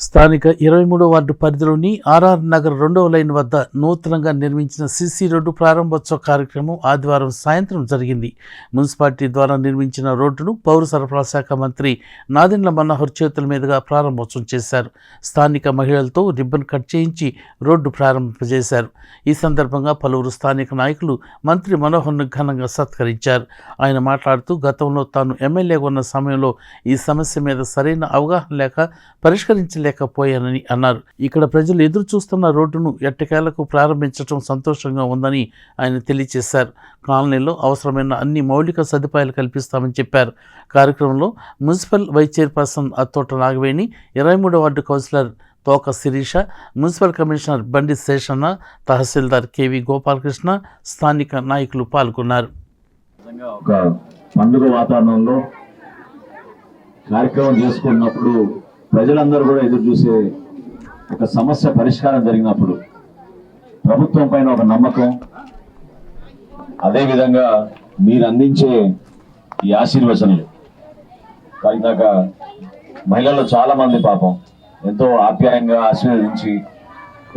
స్థానిక 23వ వార్డు పరిధిలోని ఆర్ఆర్ నగర్ 2వ లైన్ వద్ద నూతనంగా నిర్మించిన సీసీ రోడ్డు ప్రారంభోత్సవ కార్యక్రమం ఆదివారం సాయంత్రం జరిగింది. మున్సిపాలిటీ ద్వారా నిర్మించిన రోడ్డును పౌర సరఫరా శాఖ మంత్రి నాదెండ్ల మనోహర్ చేతుల మీదుగా ప్రారంభోత్సవం చేశారు. స్థానిక మహిళలతో రిబ్బన్ కట్ చేయించి రోడ్డు ప్రారంభింపజేశారు. ఈ సందర్భంగా పలువురు స్థానిక నాయకులు మంత్రి మనోహర్ను ఘనంగా సత్కరించారు. ఆయన మాట్లాడుతూ గతంలో తాను ఎమ్మెల్యేగా ఉన్న సమయంలో ఈ సమస్య మీద సరైన అవగాహన లేక పరిష్కరించలేకపోయానని అన్నారు. ఇక్కడ ప్రజలు ఎదురు చూస్తున్న రోడ్డును ఎట్టకేలకు ప్రారంభించడం సంతోషంగా ఉందని ఆయన తెలియజేశారు. కాలనీలో అవసరమైన అన్ని మౌలిక సదుపాయాలు కల్పిస్తామని చెప్పారు. కార్యక్రమంలో municipal vice chairperson Athota Nagaveni, 23వ ward councillor Thoka Sirisha, municipal commissioner బండి శేషన్న, తహసీల్దార్ కేవి గోపాలకృష్ణ, స్థానిక నాయకులు పాల్గొన్నారు. ఒక పండుగ వాతావరణంలో కార్యక్రమం చేసుకున్నప్పుడు ప్రజలందరూ కూడా ఎదురు చూసే ఒక సమస్య పరిష్కారం జరిగినప్పుడు ప్రభుత్వం పైన ఒక నమ్మకం, అదేవిధంగా మీరు అందించే ఈ ఆశీర్వచనలు. ఇందాక మహిళల్లో చాలా మంది పాపం ఎంతో ఆప్యాయంగా ఆశీర్వదించి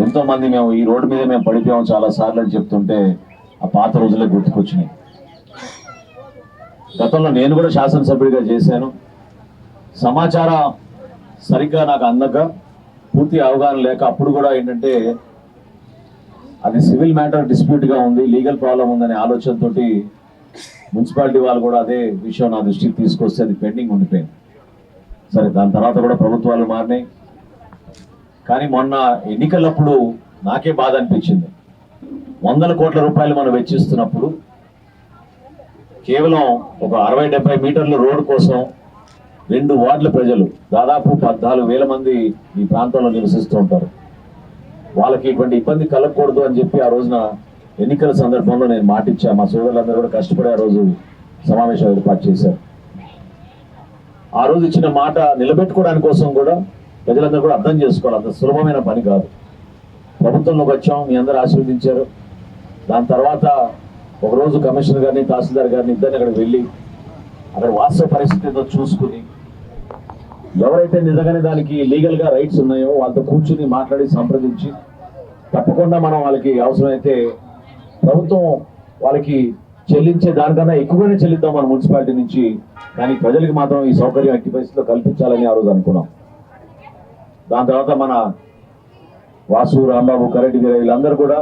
ఎంతో మంది మేము ఈ రోడ్డు మీద మేము పడిపోయాం చాలా సార్లు అని చెప్తుంటే ఆ పాత రోజులే గుర్తుకొచ్చినాయి. గతంలో నేను కూడా శాసనసభ్యుడిగా చేశాను. సమాచారం సరిగ్గా నాకు అందక, పూర్తి అవగాహన లేక అప్పుడు కూడా ఏంటంటే అది సివిల్ మ్యాటర్ డిస్ప్యూట్గా ఉంది, లీగల్ ప్రాబ్లం ఉందనే ఆలోచనతో మున్సిపాలిటీ వాళ్ళు కూడా అదే విషయం నా దృష్టికి తీసుకొస్తే అది పెండింగ్ ఉండిపోయింది. సరే, దాని తర్వాత కూడా ప్రభుత్వాలు మారినాయి. కానీ మొన్న ఎన్నికలప్పుడు నాకే బాధ అనిపించింది. 100 కోట్ల రూపాయలు మనం వెచ్చిస్తున్నప్పుడు కేవలం ఒక 60-70 మీటర్ల రోడ్డు కోసం 2 వార్డుల ప్రజలు దాదాపు 14,000 మంది ఈ ప్రాంతంలో నివసిస్తూ ఉంటారు. వాళ్ళకి ఇటువంటి ఇబ్బంది కలగకూడదు అని చెప్పి ఆ రోజున ఎన్నికల సందర్భంలో నేను మాట ఇచ్చా, మా సోదరులందరూ కూడా కష్టపడి ఆ రోజు సమావేశం ఏర్పాటు చేశారు. ఆ రోజు ఇచ్చిన మాట నిలబెట్టుకోవడానికి కోసం కూడా ప్రజలందరూ కూడా అర్థం చేసుకోవాలి, అంత సులభమైన పని కాదు. ప్రభుత్వంలోకి వచ్చాం, మీ అందరూ ఆశీర్వదించారు. దాని తర్వాత ఒకరోజు కమిషనర్ గారిని తహసీల్దార్ గారిని ఇద్దరిని అక్కడికి వెళ్ళి అక్కడ వాస్తవ పరిస్థితితో చూసుకుని ఎవరైతే నిజంగానే దానికి లీగల్గా రైట్స్ ఉన్నాయో వాళ్ళతో కూర్చుని మాట్లాడి సంప్రదించి తప్పకుండా మనం వాళ్ళకి అవసరమైతే ప్రభుత్వం వాళ్ళకి చెల్లించే దానికన్నా ఎక్కువగానే చెల్లిద్దాం మన మున్సిపాలిటీ నుంచి, కానీ ప్రజలకి మాత్రం ఈ సౌకర్యం ఎట్టి పరిస్థితిలో కల్పించాలని ఆ రోజు అనుకున్నాం. దాని తర్వాత మన వాసు, రాంబాబు, కరెడ్డి గారు వీళ్ళందరూ కూడా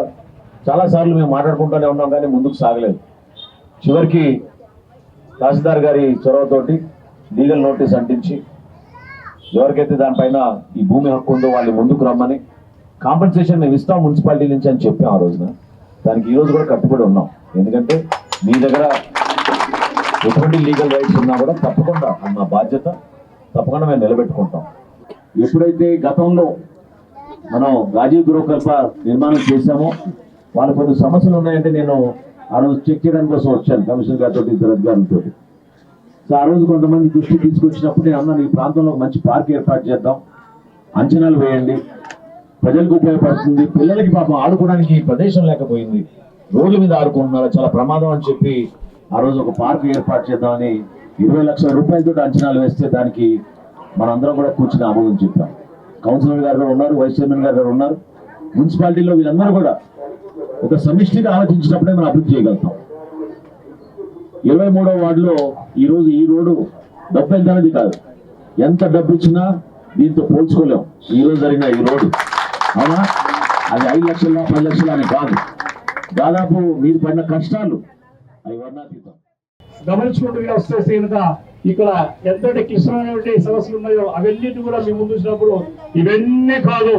చాలాసార్లు మేము మాట్లాడుకుంటూనే ఉన్నాం, కానీ ముందుకు సాగలేదు. చివరికి తహసీల్దార్ గారి చొరవతోటి లీగల్ నోటీస్ అంటించి ఎవరికైతే దానిపైన ఈ భూమి హక్కు ఉందో వాళ్ళు ముందుకు రమ్మని కాంపెన్సేషన్ మేము ఇస్తాం మున్సిపాలిటీ నుంచి అని చెప్పాం ఆ రోజున. దానికి ఈరోజు కూడా కట్టుబడి ఉన్నాం. ఎందుకంటే మీ దగ్గర ఎటువంటి లీగల్ రైట్స్ ఉన్నా కూడా తప్పకుండా అది మా బాధ్యత, తప్పకుండా మేము నిలబెట్టుకుంటాం. ఎప్పుడైతే గతంలో మనం రాజీవ్ గృహకల్ప నిర్మాణం చేశామో వాళ్ళ కొన్ని సమస్యలు ఉన్నాయంటే నేను ఆ రోజు చెక్ చేయడానికి కోసం వచ్చాను కమిషనర్ గారితో, ఇద్దరు అధికారులతో. సో ఆ రోజు కొంతమంది దృష్టి తీసుకొచ్చినప్పుడు నేను అన్నాను, ఈ ప్రాంతంలో మంచి పార్క్ ఏర్పాటు చేద్దాం, అంచనాలు వేయండి, ప్రజలకు ఉపయోగపడుతుంది, పిల్లలకి పాపం ఆడుకోవడానికి ప్రదేశం లేకపోయింది, రోడ్ల మీద ఆడుకుంటున్నారు, చాలా ప్రమాదం అని చెప్పి ఆ రోజు ఒక పార్క్ ఏర్పాటు చేద్దామని 20 లక్షల రూపాయలతో అంచనాలు వేస్తే దానికి మనందరం కూడా కూర్చుని ఆమోదం చెప్పాం. కౌన్సిలర్ గారు ఉన్నారు, వైస్ చైర్మన్ గారు ఉన్నారు, మున్సిపాలిటీలో వీళ్ళందరూ కూడా ఒక సమిష్టిగా ఆలోచించినప్పుడే మనం అభివృద్ధి చేయగలుగుతాం. 23వ వార్డులో ఈరోజు ఈ రోడ్డు డబ్బు ఎంత అనేది కాదు, ఎంత డబ్బు ఇచ్చినా దీంతో పోల్చుకోలేం. ఈరోజు జరిగిన ఈ రోడ్డు అవునా, అది 5 లక్షల 10 లక్షల అని కాదు, దాదాపు మీరు పడిన కష్టాలు అవి వర్ణాతీతం. గమనించుకుంటూ వస్తే కనుక ఇక్కడ ఎంతటి క్లిష్టమైనటువంటి సమస్యలు ఉన్నాయో అవన్నిటి కూడా మీ ముందు వచ్చినప్పుడు ఇవన్నీ కాదు,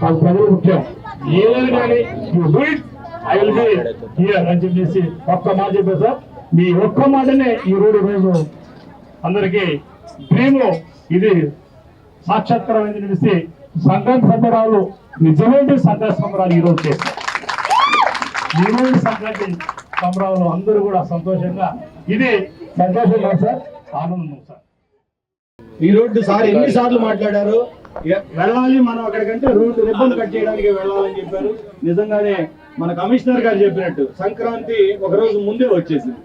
నాకు ప్రజలు ముఖ్యం, ఏదని కానీ ఐ విల్ బి హియర్ అని చెప్పేసి ఒక్క మాట చెప్పారు సార్. మీ ఒక్క మాటనే ఈ రోజు అందరికీ డ్రీము ఇది సాక్షాత్కారమైంది తెలిసి సంక్రాంతి సంబరాలు నిజమైన సంక్రాంతి సంబరాలు ఈరోజు చేస్తారు. నిజమైన సంక్రాంతి సంబరాలు అందరూ కూడా సంతోషంగా, ఇది సంతోషంగా సార్, ఆనందం సార్. ఈ రోడ్డు సార్ ఎన్నిసార్లు మాట్లాడారు, వెళ్ళాలి మనం అక్కడికంటే రోడ్డు రిబ్బన్ కట్ చేయడానికి వెళ్ళాలని చెప్పారు. నిజంగానే మన కమిషనర్ గారు చెప్పినట్టు సంక్రాంతి ఒక రోజు ముందే వచ్చేసింది,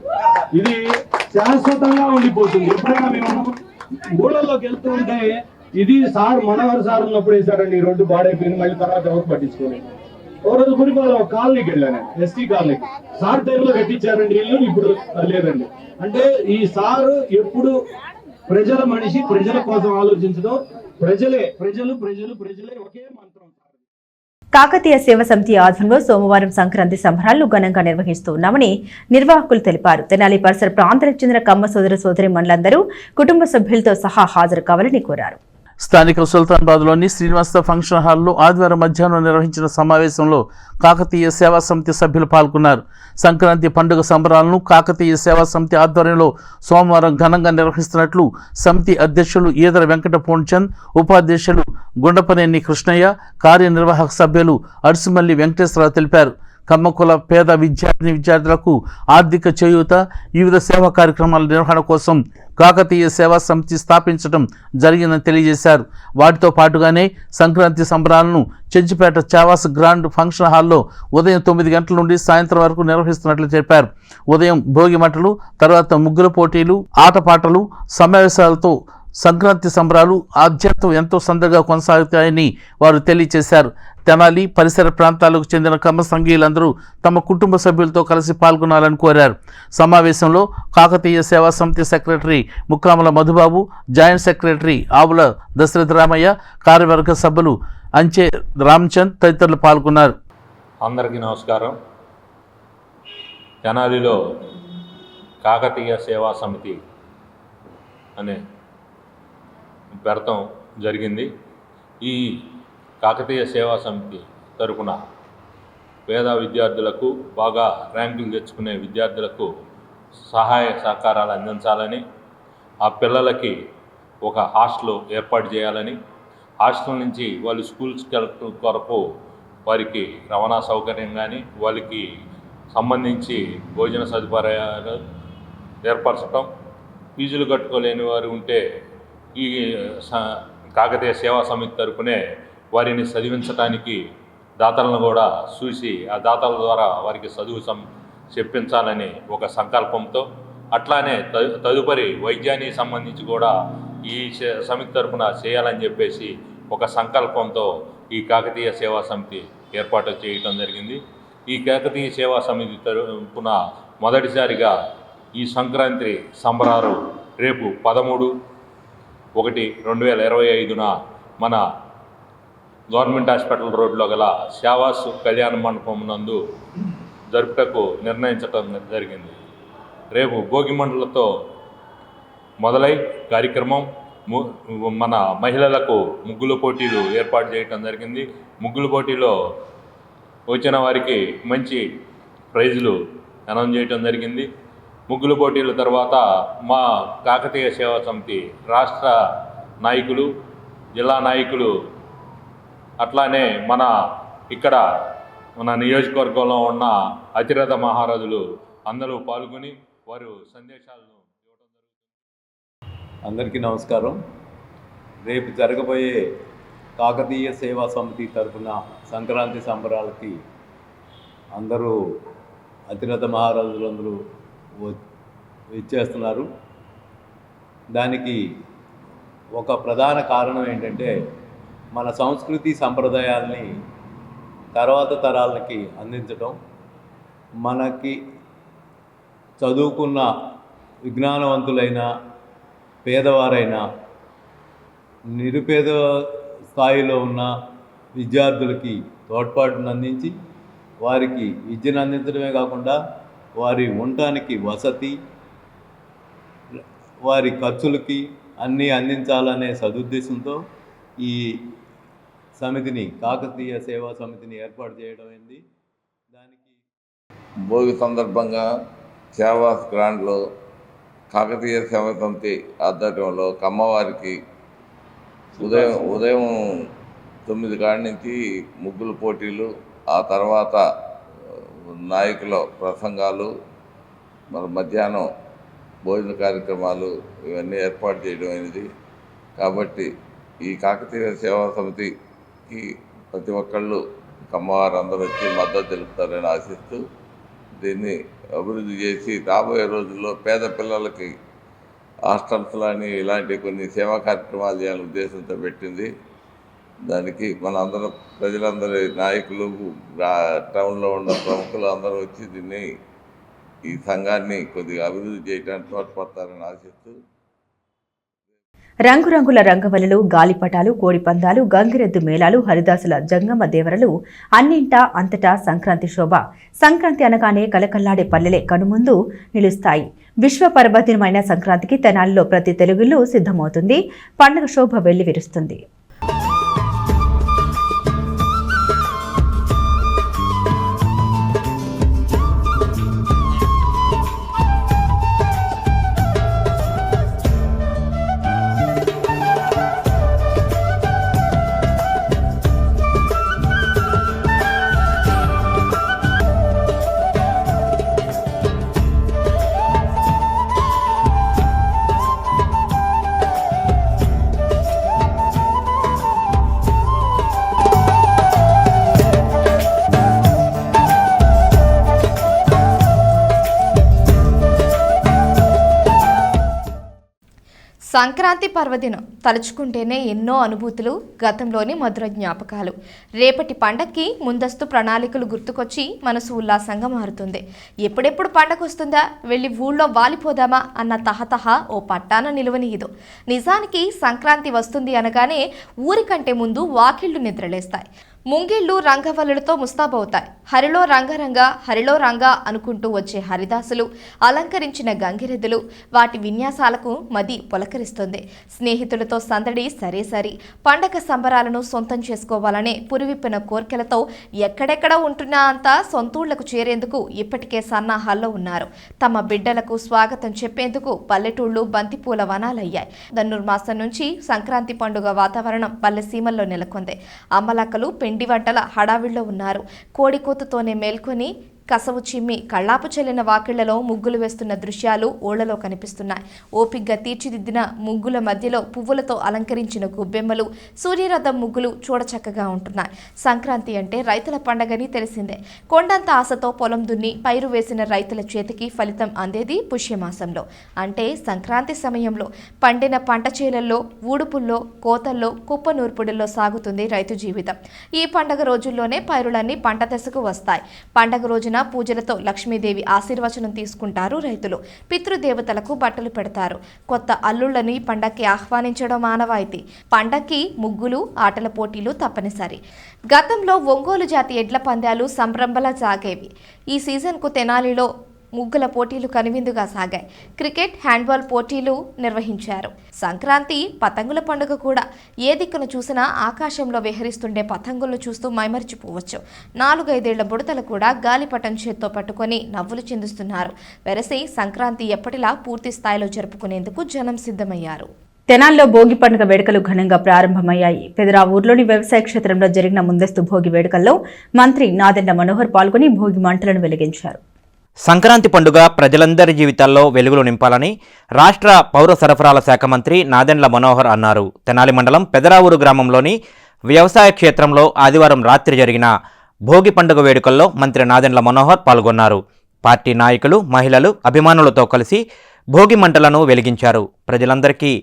ఇది శాశ్వతంగా ఉండిపోతుంది. ఎప్పుడైనా మేము ఊళ్ళలోకి వెళ్తూ ఉంటే ఇది సార్ మనవారు సార్ ఉన్నప్పుడు వేసారండి, ఈ రోడ్డు బాడైపోయింది, మళ్ళీ తర్వాత ఎవరు పట్టించుకోలేదు. ఒక రోజు గురిపాలెం ఒక కాలనీకి వెళ్ళాను, ఎస్టీ కాలనీకి, సార్ టైంలో కట్టించారండి ఇల్లు, ఇప్పుడు లేదండి. అంటే ఈ సారు ఎప్పుడు ప్రజల మనిషి, ప్రజల కోసం ఆలోచించడం, ప్రజలే ప్రజలు ప్రజలు ప్రజలే ఒకే మంత్రం. కాకతీయ సేవ సమితి ఆధ్వర్యంలో సోమవారం సంక్రాంతి సంబరాలను ఘనంగా నిర్వహిస్తున్నామని నిర్వాహకులు తెలిపారు. తెనాలి పరిసర ప్రాంతాలకు చెందిన కమ్మ సోదర సోదరీమణులందరూ కుటుంబ సభ్యులతో సహా హాజరు కావాలని కోరారు. స్థానిక సుల్తాన్బాద్లోని శ్రీనివాస ఫంక్షన్ హాల్లో ఆదివారం మధ్యాహ్నం నిర్వహించిన సమావేశంలో కాకతీయ సేవా సమితి సభ్యులు పాల్గొన్నారు. సంక్రాంతి పండుగ సంబరాలను కాకతీయ సేవా సమితి ఆధ్వర్యంలో సోమవారం ఘనంగా నిర్వహిస్తున్నట్లు సమితి అధ్యక్షులు ఈదర వెంకట పూర్ణచంద్, ఉపాధ్యక్షులు గుండపనేని కృష్ణయ్య, కార్యనిర్వాహక సభ్యులు అర్సుమల్లి వెంకటేశ్వరరావు తెలిపారు. కమ్మకుల పేద విద్యార్థులకు ఆర్థిక చేయూత, వివిధ సేవా కార్యక్రమాల నిర్వహణ కోసం కాకతీయ సేవా సమితి స్థాపించడం జరిగిందని తెలియజేశారు. వాటితో పాటుగానే సంక్రాంతి సంబరాలను చెంచిపేట చావాస్ గ్రాండ్ ఫంక్షన్ హాల్లో ఉదయం 9 గంటల నుండి సాయంత్రం వరకు నిర్వహిస్తున్నట్లు చెప్పారు. ఉదయం భోగి మంటలు, తర్వాత ముగ్గుల పోటీలు, ఆటపాటలు, సమావేశాలతో సంక్రాంతి సంబరాలు ఆద్యంతం ఎంతో సందడిగా కొనసాగుతాయని వారు తెలియజేశారు. తెనాలి పరిసర ప్రాంతాలకు చెందిన కమ్మ సంఘీయులందరూ తమ కుటుంబ సభ్యులతో కలిసి పాల్గొనాలని కోరారు. సమావేశంలో కాకతీయ సేవా సమితి secretary Mukkamula Madhubabu, joint secretary ఆవుల దశరథ రామయ్య, కార్యవర్గ సభ్యులు అంచే రామచంద్ తదితరులు పాల్గొన్నారు. అందరికీ నమస్కారం. తెనాలిలో కాకతీయ సేవా సమితి అనే పెడతాం జరిగింది. ఈ కాకతీయ సేవా సమితి తరపున పేద విద్యార్థులకు, బాగా ర్యాంకులు తెచ్చుకునే విద్యార్థులకు సహాయ సహకారాలు అందించాలని, ఆ పిల్లలకి ఒక హాస్టల్ ఏర్పాటు చేయాలని, హాస్టల్ నుంచి వాళ్ళు స్కూల్స్కి వెళ్ళడం కొరకు వారికి రవాణా సౌకర్యం కానీ, వాళ్ళకి సంబంధించి భోజన సదుపాయాలు ఏర్పరచడం, ఫీజులు కట్టుకోలేని వారు ఉంటే ఈ కాకతీయ సేవా సమితి తరపునే వారిని చదివించడానికి దాతలను కూడా చూసి ఆ దాతల ద్వారా వారికి చదువు చెప్పించాలని ఒక సంకల్పంతో, అట్లానే తదుపరి వైద్యానికి సంబంధించి కూడా ఈ సమితి తరపున చేయాలని చెప్పేసి ఒక సంకల్పంతో ఈ కాకతీయ సేవా సమితి ఏర్పాటు చేయటం జరిగింది. ఈ కాకతీయ సేవా సమితి తరపున మొదటిసారిగా ఈ సంక్రాంతి సంబరాలు రేపు 13/1/2025 మన గవర్నమెంట్ హాస్పిటల్ రోడ్లో గల శావాస్ కళ్యాణ మండపం నందు జరుపుటకు నిర్ణయించడం జరిగింది. రేపు భోగి మంటలతో మొదలై కార్యక్రమం మన మహిళలకు ముగ్గుల పోటీలు ఏర్పాటు చేయడం జరిగింది. ముగ్గుల పోటీలో వచ్చిన వారికి మంచి ప్రైజులు అనౌన్స్ చేయడం జరిగింది. ముగ్గుల పోటీల తర్వాత మా కాకతీయ సేవా సమితి రాష్ట్ర నాయకులు, జిల్లా నాయకులు, అట్లానే ఇక్కడ మన నియోజకవర్గంలో ఉన్న అతిరథ మహారాజులు అందరూ పాల్గొని వారు సందేశాలను ఇవ్వడం జరుగుతుంది. అందరికీ నమస్కారం. రేపు జరగబోయే కాకతీయ సేవా సమితి తరఫున సంక్రాంతి సంబరాలకి అందరూ అతిరథ మహారాజులందరూ ఇచ్చేస్తున్నారు. దానికి ఒక ప్రధాన కారణం ఏంటంటే మన సంస్కృతి సంప్రదాయాల్ని తర్వాత తరాలకి అందించడం. మనకి చదువుకున్న విజ్ఞానవంతులైన పేదవారైన నిరుపేద స్థాయిలో ఉన్న విద్యార్థులకి తోడ్పాటును అందించి వారికి విద్యను అందించడమే కాకుండా వారి ఉండటానికి వసతి, వారి ఖర్చులకి అన్నీ అందించాలనే సదుద్దేశంతో ఈ సమితిని, కాకతీయ సేవా సమితిని ఏర్పాటు చేయడం అయింది. దానికి భోగి సందర్భంగా సేవాస్ గ్రాండ్లో కాకతీయ సేవా సమితి ఆధ్వర్యంలో కమ్మవారికి ఉదయం 9 కాడి నుంచి ముగ్గుల పోటీలు, ఆ తర్వాత నాయకుల ప్రసంగాలు, మరి మధ్యాహ్నం భోజన కార్యక్రమాలు ఇవన్నీ ఏర్పాటు చేయడం అయింది. కాబట్టి ఈ కాకతీయ సేవా సమితికి ప్రతి ఒక్కళ్ళు కమ్మవారు అందరూ వచ్చి మద్దతు తెలుపుతారని ఆశిస్తూ దీన్ని అభివృద్ధి చేసి రాబోయే రోజుల్లో పేద పిల్లలకి హాస్టల్స్లని ఇలాంటి కొన్ని సేవా కార్యక్రమాలు చేయాలని ఉద్దేశంతో పెట్టింది. దానికి మన అందరూ ప్రజలందరి నాయకులు, టౌన్లో ఉన్న ప్రముఖులు అందరూ వచ్చి దీన్ని, ఈ సంఘాన్ని కొద్దిగా అభివృద్ధి చేయడానికి తోడ్పడతారని ఆశిస్తూ రంగురంగుల రంగవల్లులు, గాలిపటాలు, కోడిపందాలు, గంగిరెద్దు మేళాలు, హరిదాసుల జంగమ దేవరలు అన్నింటా అంతటా సంక్రాంతి శోభ. సంక్రాంతి అనగానే కలకల్లాడే పల్లెలే కనుముందు నిలుస్తాయి. విశ్వ పర్వదినమైన సంక్రాంతికి తెనాలిలో ప్రతి తెలుగుళ్ళు సిద్ధమవుతుంది. పండుగ శోభ వెళ్లి విరుస్తుంది. సంక్రాంతి పర్వదినం తలుచుకుంటేనే ఎన్నో అనుభూతులు, గతంలోని మధుర జ్ఞాపకాలు. రేపటి పండక్కి ముందస్తు ప్రణాళికలు గుర్తుకొచ్చి మనసు ఉల్లాసంగా మారుతుంది. ఎప్పుడెప్పుడు పండగ వస్తుందా, వెళ్ళి ఊళ్ళో వాలిపోదామా అన్న తహతహ ఓ పట్టాన నిలువనీయదు. నిజానికి సంక్రాంతి వస్తుంది అనగానే ఊరికంటే ముందు వాకిళ్లు నిద్రలేస్తాయి. ముంగిళ్ళు రంగవల్లులతో ముస్తాబవుతాయి. హరిలో రంగరంగ, హరిలో రంగ అనుకుంటూ వచ్చే హరిదాసులు, అలంకరించిన గంగిరెద్దులు, వాటి విన్యాసాలకు మది పులకరిస్తుంది. స్నేహితులతో సందడి సరే సరి. పండగ సంబరాలను సొంతం చేసుకోవాలనే పురివిప్పిన కోర్కెలతో ఎక్కడెక్కడ ఉంటున్నా అంతా సొంతూళ్లకు చేరేందుకు ఇప్పటికే సన్నాహాల్లో ఉన్నారు. తమ బిడ్డలకు స్వాగతం చెప్పేందుకు పల్లెటూళ్లు బంతిపూల వనాలయ్యాయి. ధనుర్మాసం నుంచి సంక్రాంతి పండుగ వాతావరణం పల్లెసీమల్లో నెలకొంది. అమ్మలక్కలు పిండి వంటల హడావిడిలో ఉన్నారు. కోడికూతతోనే మేల్కొని కసవు చిమ్మి కళ్ళాపు చెల్లిన వాకిళ్లలో ముగ్గులు వేస్తున్న దృశ్యాలు ఓళ్లలో కనిపిస్తున్నాయి. ఓపిగ్గా తీర్చిదిద్దిన ముగ్గుల మధ్యలో పువ్వులతో అలంకరించిన గొబ్బెమ్మలు, సూర్యరథం ముగ్గులు చూడచక్కగా ఉంటున్నాయి. సంక్రాంతి అంటే రైతుల పండగని తెలిసిందే. కొండంత ఆశతో పొలం దున్ని పైరు వేసిన రైతుల చేతికి ఫలితం అందేది పుష్యమాసంలో, అంటే సంక్రాంతి సమయంలో. పండిన పంట చేలల్లో, ఊడుపుల్లో, కోతల్లో, కుప్పనూర్పుడుల్లో సాగుతుంది రైతు జీవితం. ఈ పండగ రోజుల్లోనే పైరులన్నీ పంట దశకు వస్తాయి. పండగ రోజున పూజలతో లక్ష్మీదేవి ఆశీర్వచనం తీసుకుంటారు రైతులు. పితృదేవతలకు బట్టలు పెడతారు. కొత్త అల్లుళ్ళని పండక్కి ఆహ్వానించడం ఆనవాయితీ. పండక్కి ముగ్గులు, ఆటల పోటీలు తప్పనిసరి. గతంలో ఒంగోలు జాతి ఎడ్ల పందాలు సంబరంలా సాగేవి. ఈ సీజన్కు తెనాలిలో ముగ్గుల పోటీలు కనువిందుగా సాగాయి. క్రికెట్, హ్యాండ్బాల్ పోటీలు నిర్వహించారు. సంక్రాంతి పతంగుల పండుగ కూడా. ఏ దిక్కును చూసినా ఆకాశంలో విహరిస్తుండే పతంగులను చూస్తూ మైమరిచిపోవచ్చు. 4-5 బుడతలు కూడా గాలిపటం చేత్తో పట్టుకొని నవ్వులు చిందిస్తున్నారు. వెరసి సంక్రాంతి ఎప్పటిలా పూర్తి స్థాయిలో జరుపుకునేందుకు జనం సిద్ధమయ్యారు. తెనాల్లో భోగి పండుగ వేడుకలు ఘనంగా ప్రారంభమయ్యాయి. పెదరావూరులోని వ్యవసాయ క్షేత్రంలో జరిగిన ముందస్తు భోగి వేడుకల్లో మంత్రి నాదెండ్ల మనోహర్ పాల్గొని భోగి మంటలను వెలిగించారు. సంక్రాంతి పండుగ ప్రజలందరి జీవితాల్లో వెలుగులు నింపాలని రాష్ట్ర పౌర సరఫరాల శాఖ మంత్రి నాదెండ్ల మనోహర్ అన్నారు. తెనాలి మండలం పెదరావూరు గ్రామంలోని వ్యవసాయ క్షేత్రంలో ఆదివారం రాత్రి జరిగిన భోగి పండుగ వేడుకల్లో మంత్రి నాదెండ్ల మనోహర్ పాల్గొన్నారు. పార్టీ నాయకులు, మహిళలు, అభిమానులతో కలిసి భోగి మంటలను వెలిగించారు. ప్రజలందరికీ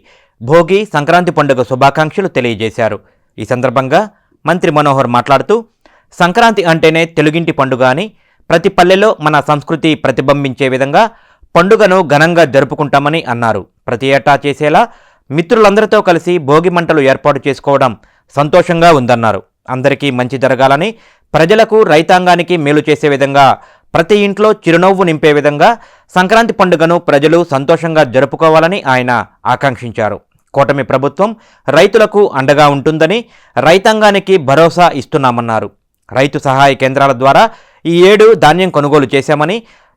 భోగి, సంక్రాంతి పండుగ శుభాకాంక్షలు తెలియజేశారు. ఈ సందర్భంగా మంత్రి మనోహర్ మాట్లాడుతూ, సంక్రాంతి అంటేనే తెలుగింటి పండుగ అని, ప్రతి పల్లెలో మన సంస్కృతి ప్రతిబింబించే విధంగా పండుగను ఘనంగా జరుపుకుంటామని అన్నారు. ప్రతి ఏటా చేసేలా మిత్రులందరితో కలిసి భోగి మంటలు ఏర్పాటు చేసుకోవడం సంతోషంగా ఉందన్నారు. అందరికీ మంచి జరగాలని, ప్రజలకు, రైతాంగానికి మేలు చేసే విధంగా, ప్రతి ఇంట్లో చిరునవ్వు నింపే విధంగా సంక్రాంతి పండుగను ప్రజలు సంతోషంగా జరుపుకోవాలని ఆయన ఆకాంక్షించారు. కూటమి ప్రభుత్వం రైతులకు అండగా ఉంటుందని, రైతాంగానికి భరోసా ఇస్తున్నామన్నారు. రైతు సహాయ కేంద్రాల ద్వారా ఈ ఏడు ధాన్యం కొనుగోలు చేశామని,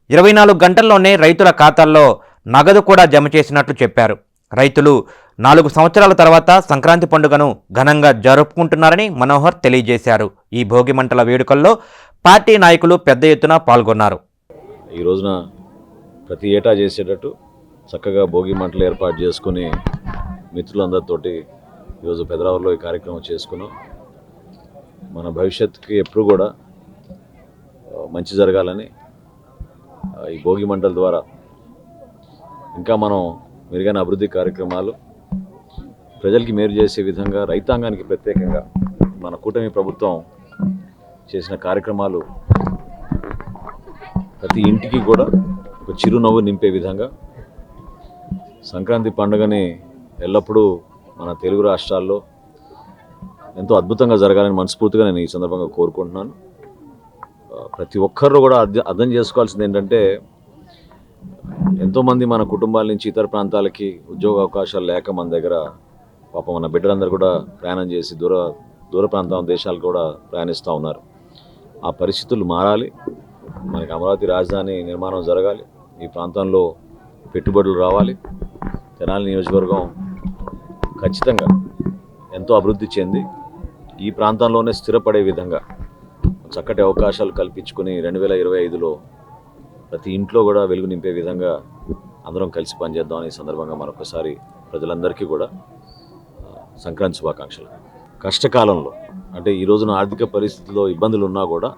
24 గంటల్లోనే రైతుల ఖాతాల్లో నగదు కూడా జమ చేసినట్లు చెప్పారు. రైతులు 4 సంవత్సరాల తర్వాత సంక్రాంతి పండుగను ఘనంగా జరుపుకుంటున్నారని మనోహర్ తెలియజేశారు. ఈ భోగి మంటల వేడుకల్లో పార్టీ నాయకులు పెద్ద ఎత్తున పాల్గొన్నారు. ఈ రోజున ప్రతి ఏటా చేసేటట్టు చక్కగా భోగి మంటలు ఏర్పాటు చేసుకుని మిత్రులందరితోటి ఈరోజు పెదరావులో ఈ కార్యక్రమం చేసుకున్నాం. మన భవిష్యత్తుకి ఎప్పుడు కూడా మంచి జరగాలని, ఈ భోగి మంటల ద్వారా ఇంకా మనం మెరుగైన అభివృద్ధి కార్యక్రమాలు ప్రజలకి మేలు చేసే విధంగా, రైతాంగానికి ప్రత్యేకంగా మన కూటమి ప్రభుత్వం చేసిన కార్యక్రమాలు ప్రతి ఇంటికి కూడా ఒక చిరునవ్వు నింపే విధంగా సంక్రాంతి పండుగని ఎల్లప్పుడూ మన తెలుగు రాష్ట్రాల్లో ఎంతో అద్భుతంగా జరగాలని మనస్ఫూర్తిగా నేను ఈ సందర్భంగా కోరుకుంటున్నాను. ప్రతి ఒక్కరు కూడా అర్థం చేసుకోవాల్సింది ఏంటంటే, ఎంతోమంది మన కుటుంబాల నుంచి ఇతర ప్రాంతాలకి ఉద్యోగ అవకాశాలు లేక మన దగ్గర పాపం మన బిడ్డలందరూ కూడా ప్రయాణం చేసి దూర ప్రాంతం దేశాలు కూడా ప్రయాణిస్తూ ఉన్నారు. ఆ పరిస్థితులు మారాలి. మనకి అమరావతి రాజధాని నిర్మాణం జరగాలి. ఈ ప్రాంతంలో పెట్టుబడులు రావాలి. తెనాలి నియోజకవర్గం ఖచ్చితంగా ఎంతో అభివృద్ధి చెంది ఈ ప్రాంతంలోనే స్థిరపడే విధంగా చక్కటి అవకాశాలు కల్పించుకుని 2025లో ప్రతి ఇంట్లో కూడా వెలుగు నింపే విధంగా అందరం కలిసి పనిచేద్దామని ఈ సందర్భంగా మరొకసారి ప్రజలందరికీ కూడా సంక్రాంతి శుభాకాంక్షలు. కష్టకాలంలో అంటే ఈ రోజున ఆర్థిక పరిస్థితుల్లో ఇబ్బందులు ఉన్నా కూడా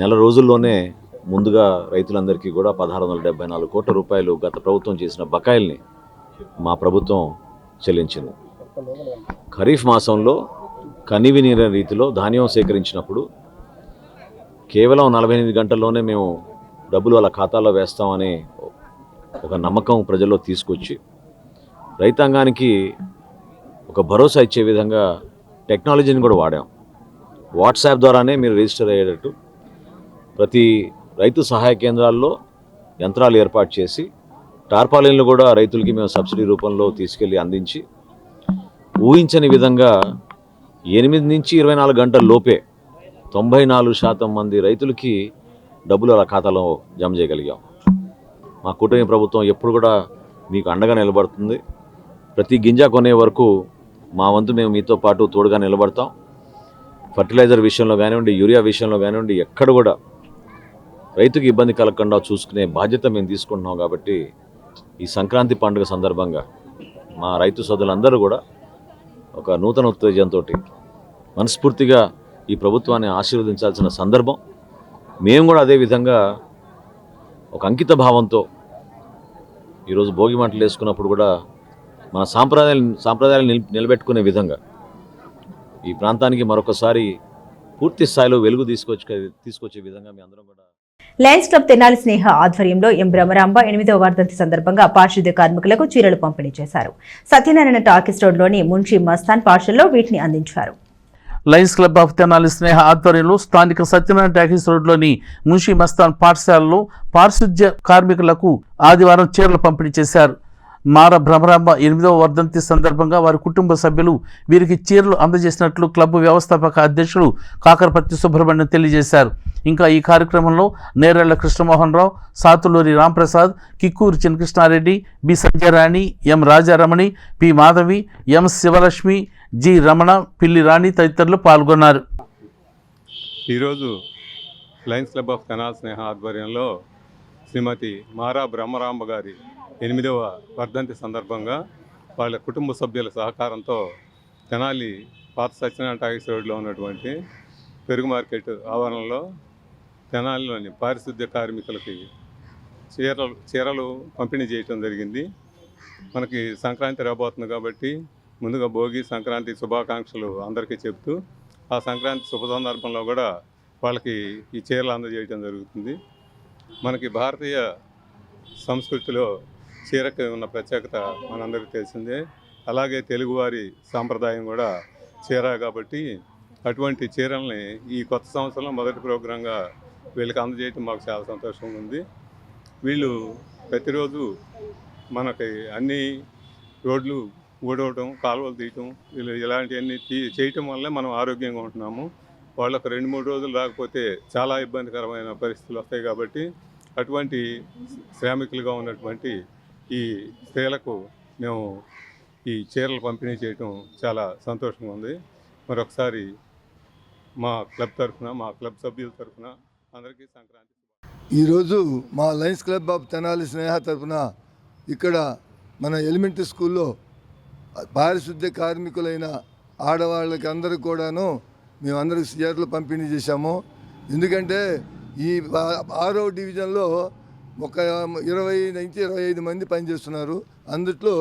నెల రోజుల్లోనే ముందుగా రైతులందరికీ కూడా 1674 కోట్ల రూపాయలు గత ప్రభుత్వం చేసిన బకాయిల్ని మా ప్రభుత్వం చెల్లించింది. ఖరీఫ్ మాసంలో కనివినీర రీతిలో ధాన్యం సేకరించినప్పుడు కేవలం 48 గంటల్లోనే మేము డబ్బులు వాళ్ళ ఖాతాలో వేస్తామని ఒక నమ్మకం ప్రజల్లో తీసుకొచ్చి రైతాంగానికి ఒక భరోసా ఇచ్చే విధంగా టెక్నాలజీని కూడా వాడాం. వాట్సాప్ ద్వారానే మీరు రిజిస్టర్ అయ్యేటట్టు ప్రతి రైతు సహాయ కేంద్రాల్లో యంత్రాలు ఏర్పాటు చేసి టార్పాలిన్లు కూడా రైతులకి మేము సబ్సిడీ రూపంలో తీసుకెళ్ళి అందించి ఊహించని విధంగా 8 నుంచి 24 గంటల లోపే 94% మంది రైతులకి డబ్బులు అలా ఖాతాలో జమ చేయగలిగాం. మా కూటమి ప్రభుత్వం ఎప్పుడు కూడా మీకు అండగా నిలబడుతుంది. ప్రతి గింజ కొనే వరకు మా వంతు మేము మీతో పాటు తోడుగా నిలబడతాం. ఫర్టిలైజర్ విషయంలో కానివ్వండి, యూరియా విషయంలో కానివ్వండి, ఎక్కడ కూడా రైతుకి ఇబ్బంది కలగకుండా చూసుకునే బాధ్యత మేము తీసుకుంటున్నాం. కాబట్టి ఈ సంక్రాంతి పండుగ సందర్భంగా మా రైతు సోదరులందరూ కూడా ఒక నూతన ఉత్తేజంతో మనస్ఫూర్తిగా ఈ ప్రభుత్వాన్ని ఆశీర్వదించాల్సిన సందర్భం. మేము కూడా అదేవిధంగా ఒక అంకిత భావంతో ఈరోజు భోగి మంటలు వేసుకున్నప్పుడు కూడా మన సాంప్రదాయాలు నిలబెట్టుకునే విధంగా ఈ ప్రాంతానికి మరొకసారి పూర్తి స్థాయిలో వెలుగు తీసుకొచ్చే విధంగా మీ అందరం కూడా. లయన్స్ క్లబ్ తెనాలి స్నేహ ఆధ్వర్యంలో ఎం భ్రమరాంబ 8వ వర్ధంతి సందర్భంగా పారిశుద్ధ్య కార్మికులకు చీరలు పంపిణీ చేశారు. సత్యనారాయణ టాకీస్ రోడ్లోని మున్షీ మస్తాన్ పాఠశాలలో వీటిని అందించారు. లయన్స్ క్లబ్ ఆఫ్ తెనాలి స్నేహ ఆధ్వర్యంలో స్థానిక సత్యనారాయణ టాకీస్ రోడ్లోని మున్షీ మస్తాన్ పాఠశాలలో పారిశుద్ధ్య కార్మికులకు ఆదివారం చీరలు పంపిణీ చేశారు. మార భ్రమరాంబ 8వ వర్ధంతి సందర్భంగా వారి కుటుంబ సభ్యులు వీరికి చీరలు అందజేసినట్లు క్లబ్ వ్యవస్థాపక అధ్యక్షుడు కాకరపత్తి సుబ్రహ్మణ్యం తెలియజేశారు. ఇంకా ఈ కార్యక్రమంలో నేరెళ్ల కృష్ణమోహన్ రావు, సాతులూరి రాంప్రసాద్, కిక్కూరు చిన్నకృష్ణారెడ్డి, బి సంజయరాణి, ఎం రాజారమణి, పి మాధవి, ఎం శివలక్ష్మి, జి రమణ, పిల్లి రాణి తదితరులు పాల్గొన్నారు. ఈరోజు లయన్స్ క్లబ్ ఆఫ్ తెనాలి స్నేహ ఆధ్వర్యంలో శ్రీమతి మారా బ్రహ్మరాంబ గారి 8వ వర్ధంతి సందర్భంగా వాళ్ళ కుటుంబ సభ్యుల సహకారంతో తెనాలి పాత సత్యనారాయణ టాకీస్ రోడ్లో ఉన్నటువంటి పెరుగు మార్కెట్ ఆవరణలో తెనాలిలోని పారిశుద్ధ్య కార్మికులకి చీరలు పంపిణీ చేయటం జరిగింది. మనకి సంక్రాంతి రాబోతుంది కాబట్టి ముందుగా భోగి సంక్రాంతి శుభాకాంక్షలు అందరికీ చెప్తూ ఆ సంక్రాంతి శుభ సందర్భంలో కూడా వాళ్ళకి ఈ చీరలు అందజేయటం జరుగుతుంది. మనకి భారతీయ సంస్కృతిలో చీరకి ఉన్న ప్రత్యేకత మనందరికీ తెలిసిందే. అలాగే తెలుగువారి సాంప్రదాయం కూడా చీర కాబట్టి అటువంటి చీరల్ని ఈ కొత్త సంవత్సరంలో మొదటి ప్రోగ్రాంగా వీళ్ళకి అందజేయటం మాకు చాలా సంతోషంగా ఉంది. వీళ్ళు ప్రతిరోజు మనకి అన్ని రోడ్లు ఊడవటం, కాలువలు తీయటం, వీళ్ళు ఇలాంటివన్నీ చేయటం వల్లే మనం ఆరోగ్యంగా ఉంటున్నాము. వాళ్ళకు 2-3 రోజులు రాకపోతే చాలా ఇబ్బందికరమైన పరిస్థితులు వస్తాయి. కాబట్టి అటువంటి శ్రామికులుగా ఉన్నటువంటి ఈ స్త్రీలకు మేము ఈ చీరలు పంపిణీ చేయటం చాలా సంతోషంగా ఉంది. మరొకసారి మా క్లబ్ తరఫున, మా క్లబ్ సభ్యుల తరఫున అందరికీ సంక్రాంతి. ఈరోజు మా లయన్స్ క్లబ్ ఆఫ్ తెనాలి స్నేహ తరఫున ఇక్కడ మన ఎలిమెంటరీ స్కూల్లో పారిశుద్ధ్య కార్మికులైన ఆడవాళ్ళకి అందరికి కూడాను మేమందరికి చీరలు పంపిణీ చేశాము. ఎందుకంటే ఈ 6వ డివిజన్లో ఒక 20 నుంచి 25 మంది పనిచేస్తున్నారు. అందుట్లో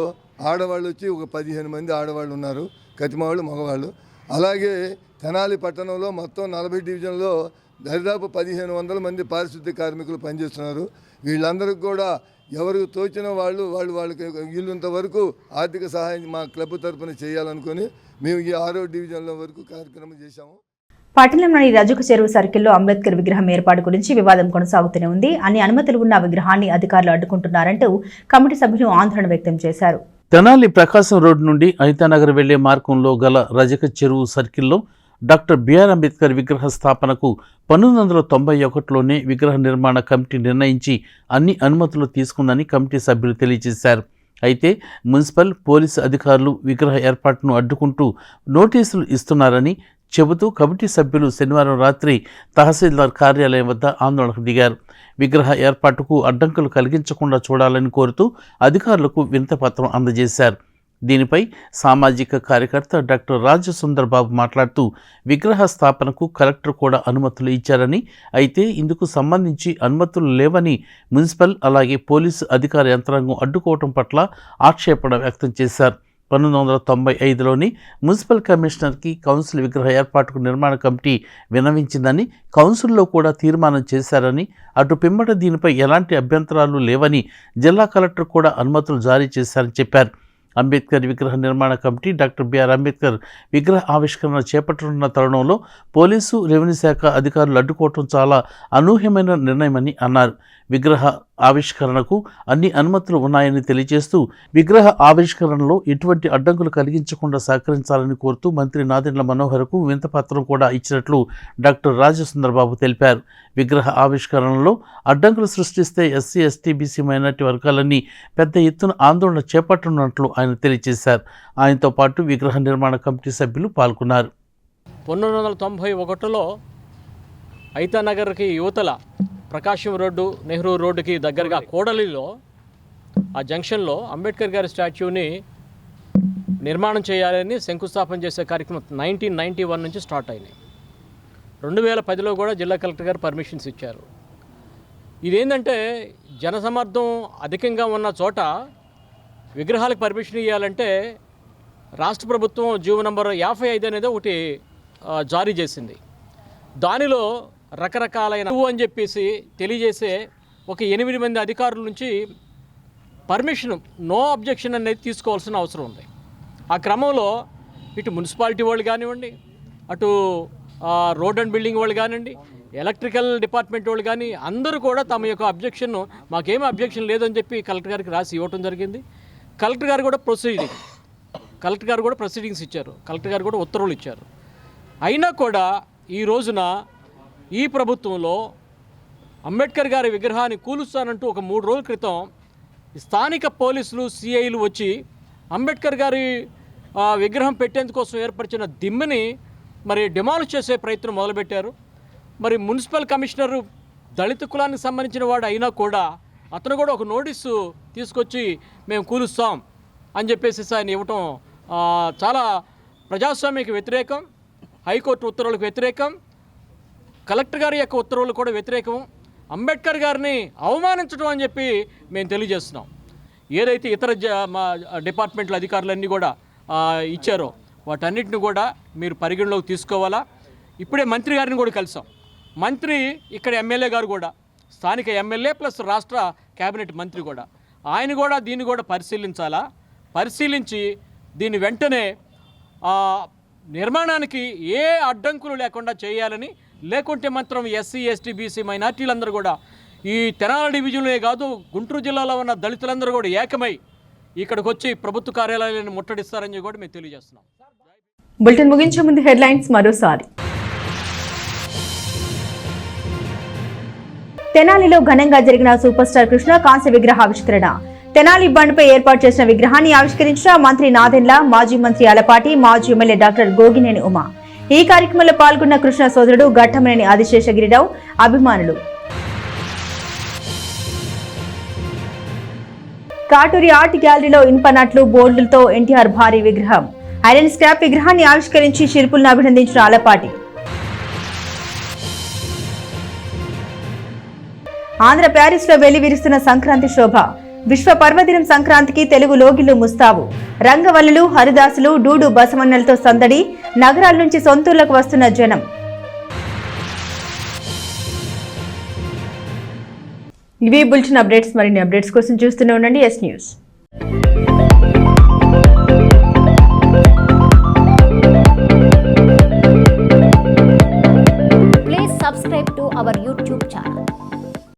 ఆడవాళ్ళు వచ్చి ఒక 15 మంది ఆడవాళ్ళు ఉన్నారు, కతిమవాళ్ళు, మగవాళ్ళు. అలాగే తెనాలి పట్టణంలో మొత్తం 40 డివిజన్లో దాదాపు 1500 మంది పారిశుద్ధ్య కార్మికులు పనిచేస్తున్నారు. వీళ్ళందరికీ కూడా ఎవరికి తోచిన వాళ్ళకి వీళ్ళంత వరకు ఆర్థిక సహాయం మా క్లబ్ తరఫున చేయాలనుకొని మేము ఈ 6వ డివిజన్ల వరకు కార్యక్రమం చేశాము. పట్టణంలోని రజక చెరువు సర్కిల్లో అంబేద్కర్ విగ్రహం ఏర్పాటు గురించి వివాదం కొనసాగుతూనే ఉంది. అన్ని అనుమతులు ఉన్న విగ్రహాన్ని అధికారులు అడ్డుకుంటున్నారంటూ కమిటీ సభ్యులు ఆందోళన వ్యక్తం చేశారు. తెనాలి ప్రకాశం రోడ్డు నుండి ఐతానగర్ వెళ్లే మార్గంలో గల రజక చెరువు సర్కిల్లో డాక్టర్ బిఆర్ అంబేద్కర్ విగ్రహ స్థాపనకు 1991లోనే విగ్రహ నిర్మాణ కమిటీ నిర్ణయించి అన్ని అనుమతులు తీసుకుందని కమిటీ సభ్యులు తెలియజేశారు. అయితే మున్సిపల్, పోలీసు అధికారులు విగ్రహ ఏర్పాటును అడ్డుకుంటూ నోటీసులు ఇస్తున్నారని చెబుతూ కమిటీ సభ్యులు శనివారం రాత్రి తహసీల్దార్ కార్యాలయం వద్ద ఆందోళనకు దిగారు. విగ్రహ ఏర్పాటుకు అడ్డంకులు కలిగించకుండా చూడాలని కోరుతూ అధికారులకు వినతిపత్రం అందజేశారు. దీనిపై సామాజిక కార్యకర్త డాక్టర్ రాజసుందర్ బాబు మాట్లాడుతూ విగ్రహ స్థాపనకు కలెక్టర్ కూడా అనుమతులు ఇచ్చారని, అయితే ఇందుకు సంబంధించి అనుమతులు లేవని మున్సిపల్ అలాగే పోలీసు అధికార యంత్రాంగం అడ్డుకోవటం పట్ల ఆక్షేపణ వ్యక్తం చేశారు. 1995లోని మున్సిపల్ కమిషనర్కి కౌన్సిల్ విగ్రహ ఏర్పాటుకు నిర్మాణ కమిటీ విన్నవించిందని, కౌన్సిల్లో కూడా తీర్మానం చేశారని, అటు పిమ్మట దీనిపై ఎలాంటి అభ్యంతరాలు లేవని జిల్లా కలెక్టర్ కూడా అనుమతులు జారీ చేశారని చెప్పారు. అంబేద్కర్ విగ్రహ నిర్మాణ కమిటీ డాక్టర్ బిఆర్ అంబేద్కర్ విగ్రహ ఆవిష్కరణ చేపట్టనున్న తరుణంలో పోలీసు, రెవెన్యూ శాఖ అధికారులు అడ్డుకోవటం చాలా అనూహ్యమైన నిర్ణయమని అన్నారు. విగ్రహ ఆవిష్కరణకు అన్ని అనుమతులు ఉన్నాయని తెలియజేస్తూ విగ్రహ ఆవిష్కరణలో ఎటువంటి అడ్డంకులు కలిగించకుండా సహకరించాలని కోరుతూ మంత్రి నాదెండ్ల మనోహర్కు వినతిపత్రం కూడా ఇచ్చినట్లు డాక్టర్ రాజసుందర్బాబు తెలిపారు. విగ్రహ ఆవిష్కరణలో అడ్డంకులు సృష్టిస్తే ఎస్సీ, ఎస్టీ, బీసీ, మైనార్టీ వర్గాలన్నీ పెద్ద ఎత్తున ఆందోళన చేపట్టనున్నట్లు ఆయన తెలియజేశారు. ఆయనతో పాటు విగ్రహ నిర్మాణ కమిటీ సభ్యులు పాల్గొన్నారు. 1991లో ఐతానగర్కి యువతల ప్రకాశం రోడ్డు, నెహ్రూ రోడ్డుకి దగ్గరగా కోడలిలో ఆ జంక్షన్లో అంబేద్కర్ గారి స్టాచ్యూని నిర్మాణం చేయాలని శంకుస్థాపన చేసే కార్యక్రమం 1991 నుంచి స్టార్ట్ అయినాయి. 2010లో కూడా జిల్లా కలెక్టర్ గారు పర్మిషన్స్ ఇచ్చారు. ఇదేంటంటే జనసమర్థం అధికంగా ఉన్న చోట విగ్రహాలకు పర్మిషన్ ఇవ్వాలంటే రాష్ట్ర ప్రభుత్వం జీవో నంబర్ 55 అనేది ఒకటి జారీ చేసింది. దానిలో రకరకాలైన అని చెప్పేసి తెలియజేసే ఒక 8 మంది అధికారుల నుంచి పర్మిషన్ నో అబ్జెక్షన్ అనేది తీసుకోవాల్సిన అవసరం ఉంది. ఆ క్రమంలో ఇటు మున్సిపాలిటీ వాళ్ళు కానివ్వండి, అటు రోడ్ అండ్ బిల్డింగ్ వాళ్ళు కానివ్వండి, ఎలక్ట్రికల్ డిపార్ట్మెంట్ వాళ్ళు కానీ అందరూ కూడా తమ యొక్క అబ్జెక్షన్ మాకేమీ అబ్జెక్షన్ లేదని చెప్పి కలెక్టర్ గారికి రాసి ఇవ్వటం జరిగింది. కలెక్టర్ గారు కూడా ప్రొసీడింగ్స్ ఇచ్చారు. కలెక్టర్ గారు కూడా ఉత్తర్వులు ఇచ్చారు. అయినా కూడా ఈ రోజున ఈ ప్రభుత్వంలో అంబేద్కర్ గారి విగ్రహాన్ని కూలుస్తానంటూ ఒక 3 రోజుల క్రితం స్థానిక పోలీసులు, సిఐలు వచ్చి అంబేద్కర్ గారి విగ్రహం పెట్టేందుకోసం ఏర్పరిచిన దిమ్మని మరి డిమాలిష్ చేసే ప్రయత్నం మొదలుపెట్టారు. మరి మున్సిపల్ కమిషనరు దళిత కులానికి సంబంధించిన వాడు అయినా కూడా అతను కూడా ఒక నోటీసు తీసుకొచ్చి మేము కూలుస్తాం అని చెప్పేసి ఆయన ఇవ్వటం చాలా ప్రజాస్వామ్యకి వ్యతిరేకం, హైకోర్టు ఉత్తర్వులకు వ్యతిరేకం, కలెక్టర్ గారి యొక్క ఉత్తర్వులు కూడా వ్యతిరేకం, అంబేద్కర్ గారిని అవమానించడం అని చెప్పి మేము తెలియజేస్తున్నాం. ఏదైతే ఇతర డిపార్ట్మెంట్ల అధికారులన్నీ కూడా ఇచ్చారో వాటన్నిటిని కూడా మీరు పరిగణలోకి తీసుకోవాలా. ఇప్పుడే మంత్రి గారిని కూడా కలిసాం. మంత్రి ఇక్కడ ఎమ్మెల్యే గారు కూడా, స్థానిక ఎమ్మెల్యే ప్లస్ రాష్ట్ర కేబినెట్ మంత్రి కూడా, ఆయన కూడా దీన్ని కూడా పరిశీలించాలా. పరిశీలించి దీన్ని వెంటనే నిర్మాణానికి ఏ అడ్డంకులు లేకుండా చేయాలని, లేకుంటే మాత్రం ఎస్సీ, ఎస్టీ, బీసీ మైనార్టీలందరూ కూడా ఈ తెనాలి డివిజన్లే కాదు గుంటూరు జిల్లాలో ఉన్న దళితులందరూ కూడా ఏకమై ఇక్కడికి వచ్చి ప్రభుత్వ కార్యాలయాలను ముట్టడిస్తారని కూడా మేము తెలియజేస్తున్నాం. బులెటిన్ ముగించే ముందు హెడ్లైన్స్ మరోసారి. తెనాలిలో ఘనంగా జరిగిన సూపర్ స్టార్ కృష్ణ కాంస్య విగ్రహావిష్కరణ. తెనాలి బండ్పై ఏర్పాటు చేసిన విగ్రహాన్ని ఆవిష్కరించిన మంత్రి నాదెండ్ల, మాజీ మంత్రి అలపాటి, మాజీ ఎమ్మెల్యే డాక్టర్ గోగినేని ఉమా. ఈ కార్యక్రమంలో పాల్గొన్న కృష్ణ సోదరుడు ఘట్టమనేని ఆదిశేషగిరిరావు, అభిమానులు. కాటూరి ఆర్ట్ గ్యాలరీలో ఇనుపనట్లు, బోర్డులతో ఎన్టీఆర్ భారీ విగ్రహం. ఐరన్ స్క్రాప్ విగ్రహాన్ని ఆవిష్కరించి శిల్పులను అభినందించిన అలపాటి. ఆంధ్ర ప్యారిస్ లో వెల్లివిరుస్తున్న సంక్రాంతి శోభ. విశ్వ పర్వదినం సంక్రాంతికి తెలుగు లోగిళ్లు ముస్తాబు. రంగవల్లులు, హరిదాసులు, డూడు బసవన్నలతో సందడి. నగరాల నుంచి సొంతూర్లకు వస్తున్న జనం. ఇవి బులెటిన్ అప్డేట్స్. మరిన్ని అప్డేట్స్ కోసం చూస్తూనే ఉండండి ఎస్ న్యూస్.